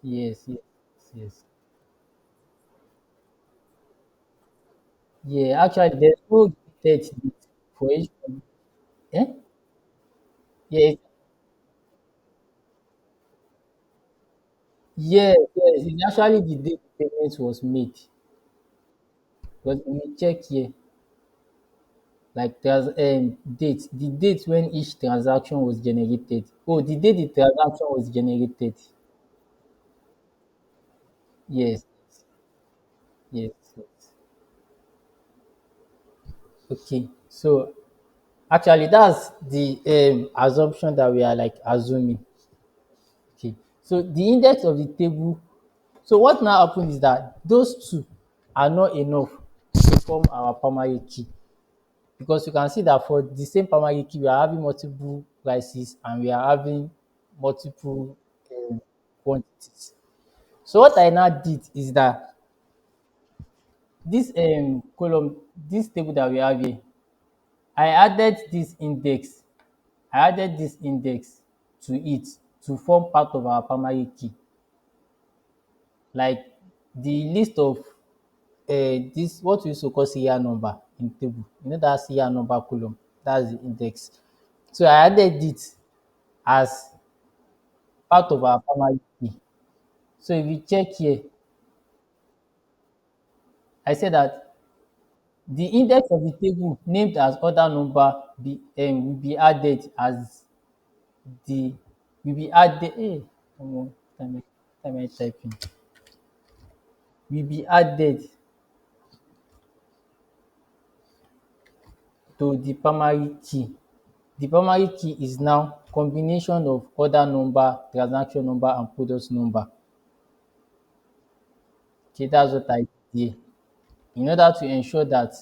S1: Yes, yes, yes. Yeah, actually there's no date for each one. Eh? Yeah, yes, yes. It's actually the date the payment was made. But we check here, like there's the date when each transaction was generated. Oh, the date the transaction was generated. Yes, yes, yes. Okay. So actually that's the assumption that we are like assuming. Okay. So the index of the table. So what now happens is that those two are not enough to form our primary key. because you can see that for the same primary key, we are having multiple prices and we are having multiple um, quantities. So what I now did is that this column, this table that we have here, I added this index. I added this index to it to form part of our primary key, like the list of this what we used to call serial number in table. You know that serial number column, that's the index. So I added it as part of our primary key. So if you check here, I said that the index of the table named as other number will be added as the will be added time I typing will be added to the primary key. The primary key is now combination of order number, transaction number, and product number. Okay, that's what I did. In order to ensure that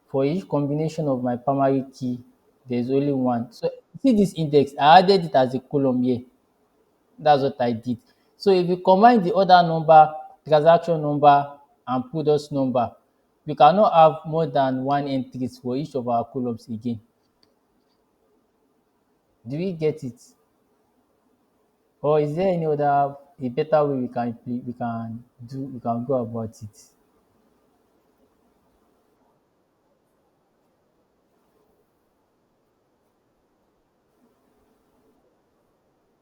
S1: for each combination of my primary key, there's only one. So see this index, I added it as a column here. That's what I did. So if you combine the order number, transaction number, and product number, we cannot have more than one entries for each of our columns again. Do we get it? Or is there any other a better way we can go about it?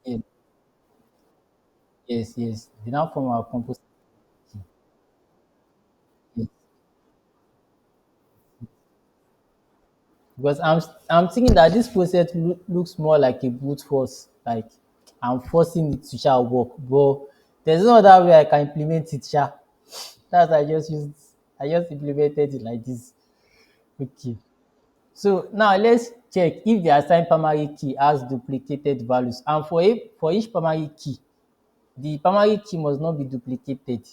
S1: Yes, yes, yes. They now form our compost. Yes. Because I'm thinking that this process looks more like a brute force, like I'm forcing it to shall work, but there's no other way I can implement it, sha. That's I just implemented it like this. Okay. So now let's check if the assigned primary key has duplicated values. And for each primary key, the primary key must not be duplicated.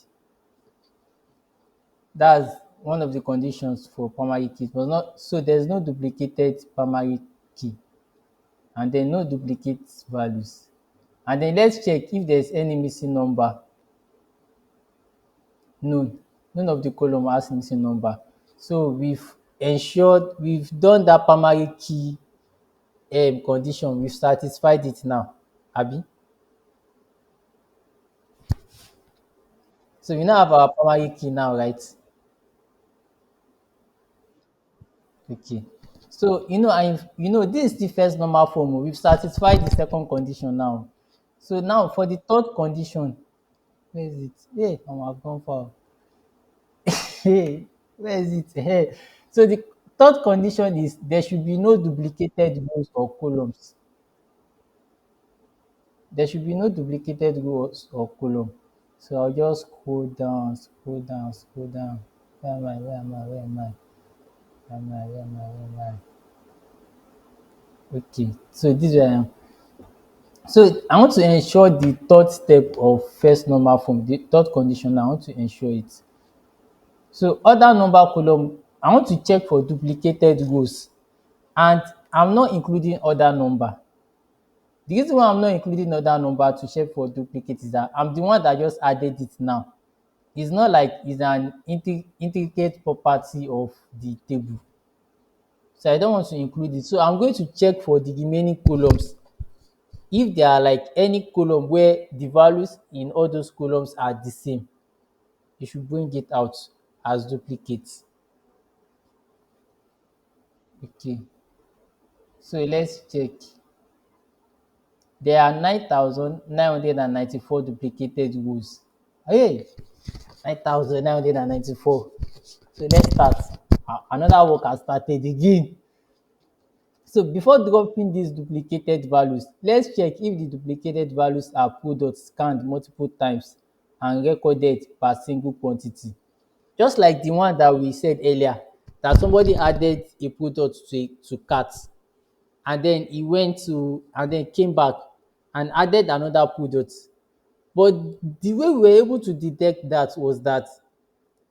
S1: That's one of the conditions for primary keys. Must not so there's no duplicated primary key and then no duplicate values. And then let's check if there's any missing number. None. None of the column has missing number. So we've done that primary key condition. We've satisfied it now. Abi? So we now have our primary key now, right? Okay. So this is the first normal form. We've satisfied the second condition now. So now for the third condition, where is it? Hey, I've gone far. Hey, where is it? Hey. So the third condition is there should be no duplicated rows or columns. There should be no duplicated rows or column. So I'll just scroll down, scroll down, scroll down. Where am I? Where am I? Where am I? Where am I? Where am I? Where am I? Okay. So this is where I am. So I want to ensure the third step of first normal form, the third condition. I want to ensure it. So other number column, I want to check for duplicated rows, and I'm not including other number. The reason why I'm not including other number to check for duplicate is that I'm the one that just added it now. It's not like it's an intricate property of the table. So I don't want to include it. So I'm going to check for the remaining columns. If there are like any column where the values in all those columns are the same, you should bring it out as duplicates. Okay. So let's check. There are 9,994 duplicated rows. Hey, 9,994. So let's start. Another work has started again. So before dropping these duplicated values, let's check if the duplicated values are products scanned multiple times and recorded per single quantity. Just like the one that we said earlier, that somebody added a product to cart and then he went to and then came back and added another product. But the way we were able to detect that was that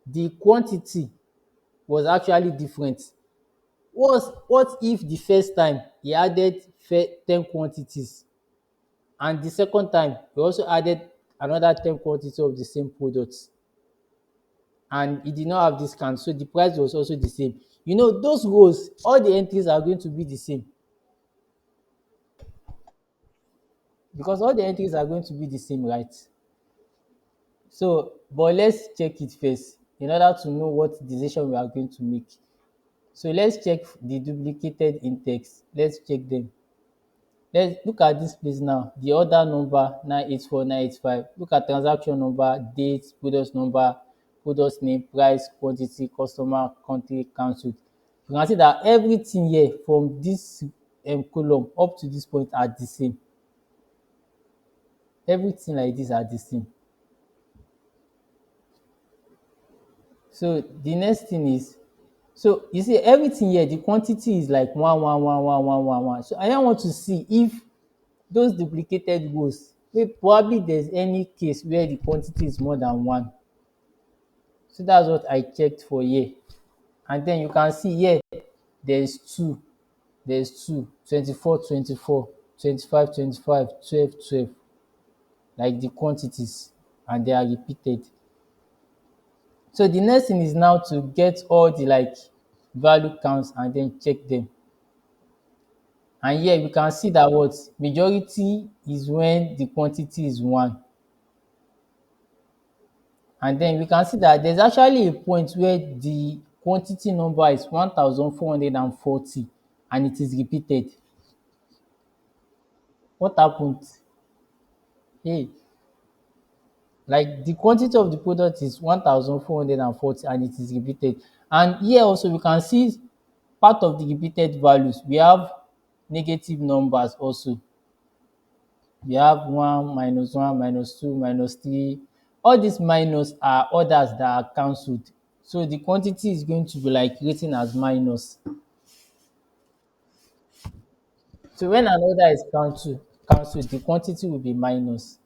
S1: the quantity was actually different. What if the first time he added 10 quantities, and the second time he also added another 10 quantity of the same product, and he did not have discount, so the price was also the same. You know, those rows, all the entries are going to be the same, because all the entries are going to be the same, right? So, but let's check it first in order to know what decision we are going to make. So let's check the duplicated index. Let's check them. Let's look at this place now. The order number 984985. Look at transaction number, date, product number, product name, price, quantity, customer, country, cancelled. You can see that everything here from this column up to this point are the same. Everything like this are the same. So the next thing is, so you see everything here, the quantity is like one. So I now want to see if those duplicated rows, probably there's any case where the quantity is more than one. So that's what I checked for here. And then you can see here, there's two, there's two, 24, 24, 25, 25, 12, 12, like the quantities, and they are repeated. So the next thing is now to get all the like value counts and then check them. And here we can see that what majority is when the quantity is one. And then we can see that there's actually a point where the quantity number is 1440 and it is repeated. What happened? Hey, like the quantity of the product is 1440 and it is repeated. And here also we can see part of the repeated values. We have negative numbers also. We have one, minus two, minus three. All these minus are orders that are cancelled. So the quantity is going to be like written as minus. So when an order is cancelled, the quantity will be minus.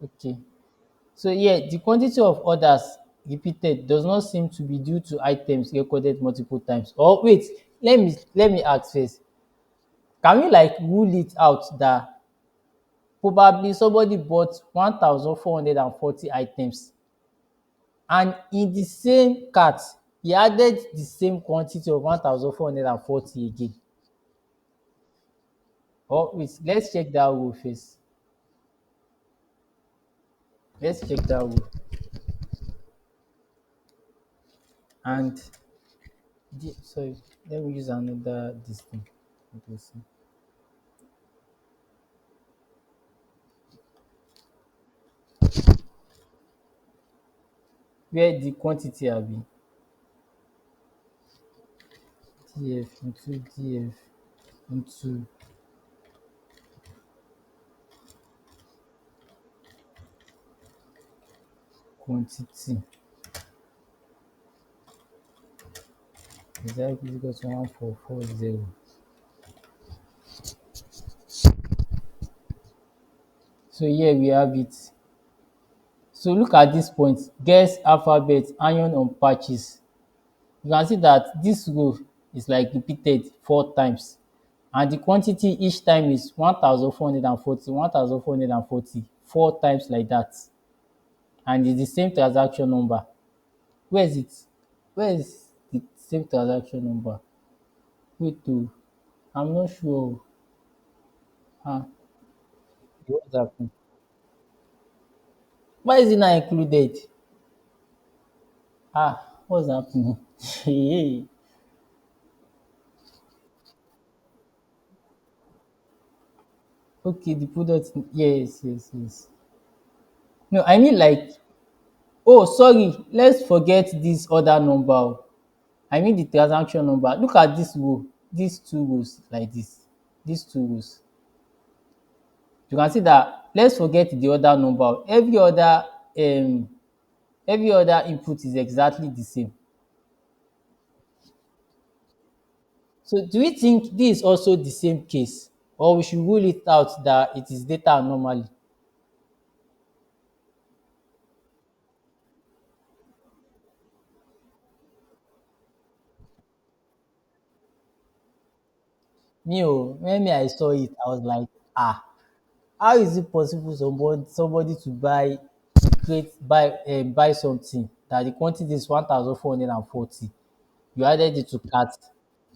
S1: Okay. So yeah, the quantity of orders repeated does not seem to be due to items recorded multiple times. Or wait, let me ask first. Can we like rule it out that probably somebody bought 1440 items, and in the same cart he added the same quantity of 1440 again? Or wait, let's check that rule first. Let's check that rule. And sorry, let me use another this thing. Okay, see. Where the quantity have been df into df into quantity is that equal to 1440. So here we have it. So look at this point, guess alphabet iron on patches. You can see that this row is like repeated 4 times, and the quantity each time is 1440, 1440, 4 times like that, and it's the same transaction number. Where is it? Where is the same transaction number? Wait oh, I'm not sure. Ah, what's happening? Why is it not included? Ah, what's happening? Hey, okay, the product. Yes, yes, yes. No, I mean like, oh, sorry, let's forget this other number. Oh. I mean the transaction number. Look at this row, these two rows like this, these two rows. You can see that. Let's forget the other number. Um, every other input is exactly the same. So do we think this is also the same case, or we should rule it out that it is data anomaly? When me I saw it, I was like, ah, how is it possible somebody to buy something that the quantity is 1,440, you added it to cart,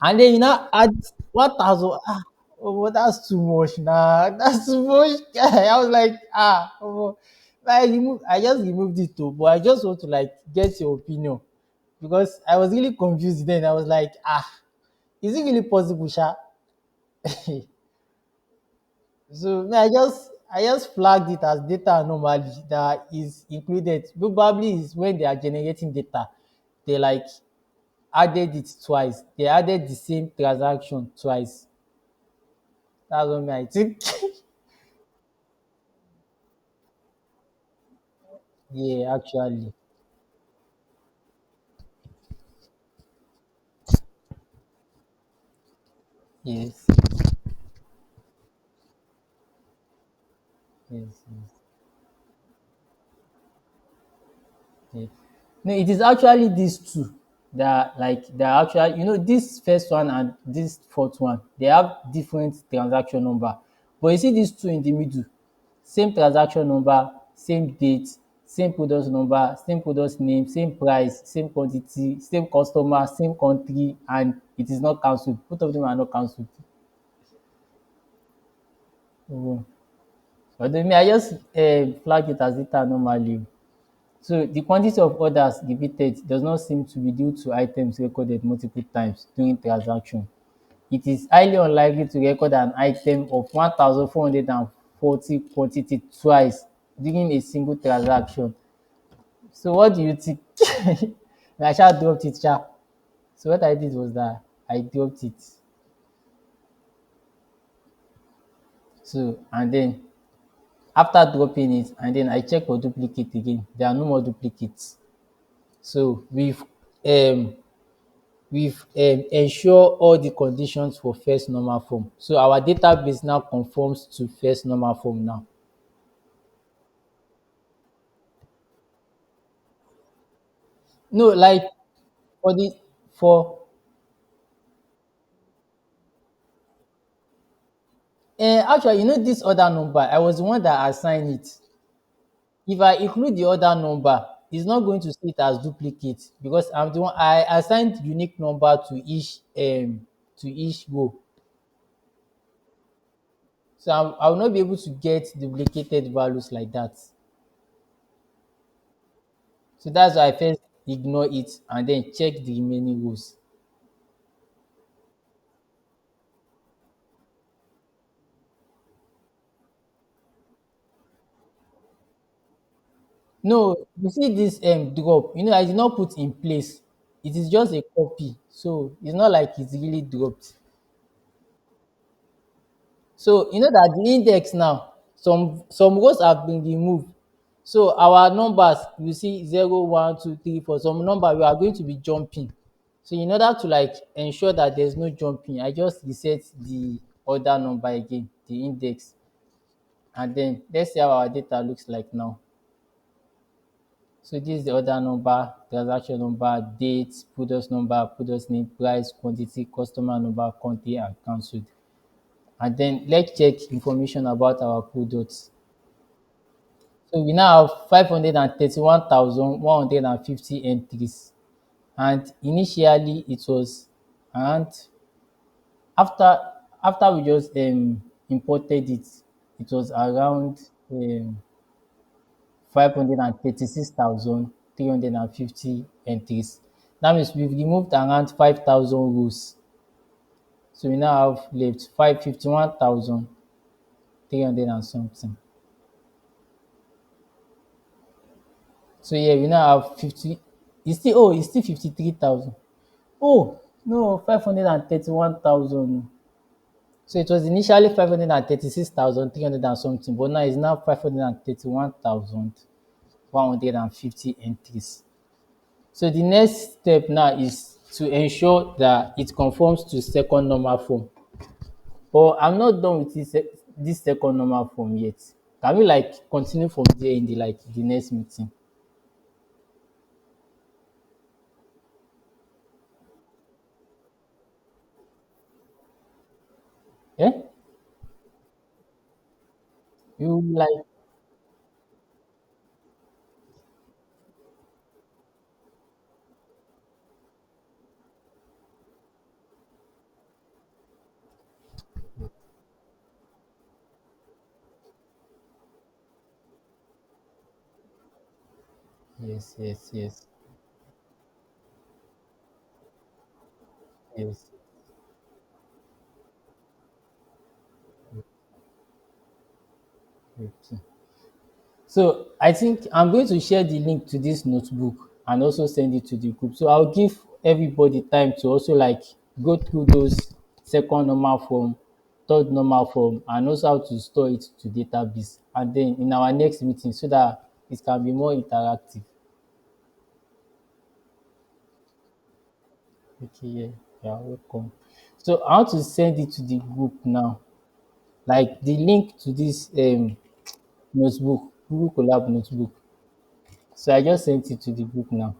S1: and then you now add 1,000. Oh, that's too much. Nah, that's too much. I was like, I just removed it too, but I just want to like get your opinion because I was really confused then. I was like, is it really possible, Sha? So I just flagged it as data anomaly that is included. Probably is when they are generating data, they like added it twice. They added the same transaction twice. That's what me I think. Yeah, actually. Yes. Yes. Yes. Yes. No, it is actually these two that like they're actually, this first one and this fourth one, they have different transaction number. But you see these two in the middle, same transaction number, same date, same product number, same product name, same price, same quantity, same customer, same country, and it is not cancelled. Both of them are not cancelled. Oh. But then me, I just flag it as data anomaly. So the quantity of orders debited does not seem to be due to items recorded multiple times during transaction. It is highly unlikely to record an item of 1,440 quantity twice during a single transaction. So what do you think? I shall dropped it, sha. So what I did was that I dropped it. So and then after dropping it, and then I check for duplicate again. There are no more duplicates. So we've ensure all the conditions for first normal form. So our database now conforms to first normal form now. No, like for the for actually, this other number, I was the one that assigned it. If I include the other number, it's not going to see it as duplicate because I'm the one I assigned unique number to each row. So I will not be able to get duplicated values like that. So that's why I first ignore it and then check the remaining rows. No, you see this drop, I did not put in place. It is just a copy. So it's not like it's really dropped. So you know that the index now, some rows have been removed. So our numbers, you see 0, 1, 2, 3, 4. Some number we are going to be jumping. So in order to like ensure that there's no jumping, I just reset the other number again, the index, and then let's see how our data looks like now. So this is the order number, transaction number, date, product name, price, quantity, customer number, country, and cancelled. And then let's check information about our products. So we now have 531,150 entries. And initially it was around after after we just imported it, it was around 536,350 entries. That means we've removed around 5,000 rows. So we now have left 551,300 and something. So yeah, we now have 50. It's still 53,000. Oh no, 531,000. So it was initially 536,300 and something, but now it's now 531,150 entries. So the next step now is to ensure that it conforms to second normal form. But I'm not done with this second normal form yet. Can we like continue from there in the next meeting? Eh? You like yes, yes, yes, yes. Okay. So I think I'm going to share the link to this notebook and also send it to the group. So I'll give everybody time to also like go through those second normal form, third normal form, and also how to store it to database. And then in our next meeting, so that it can be more interactive. Okay, yeah, you're welcome. So I want to send it to the group now. Like the link to this notebook, Google Collab notebook. So I just sent it to the group now.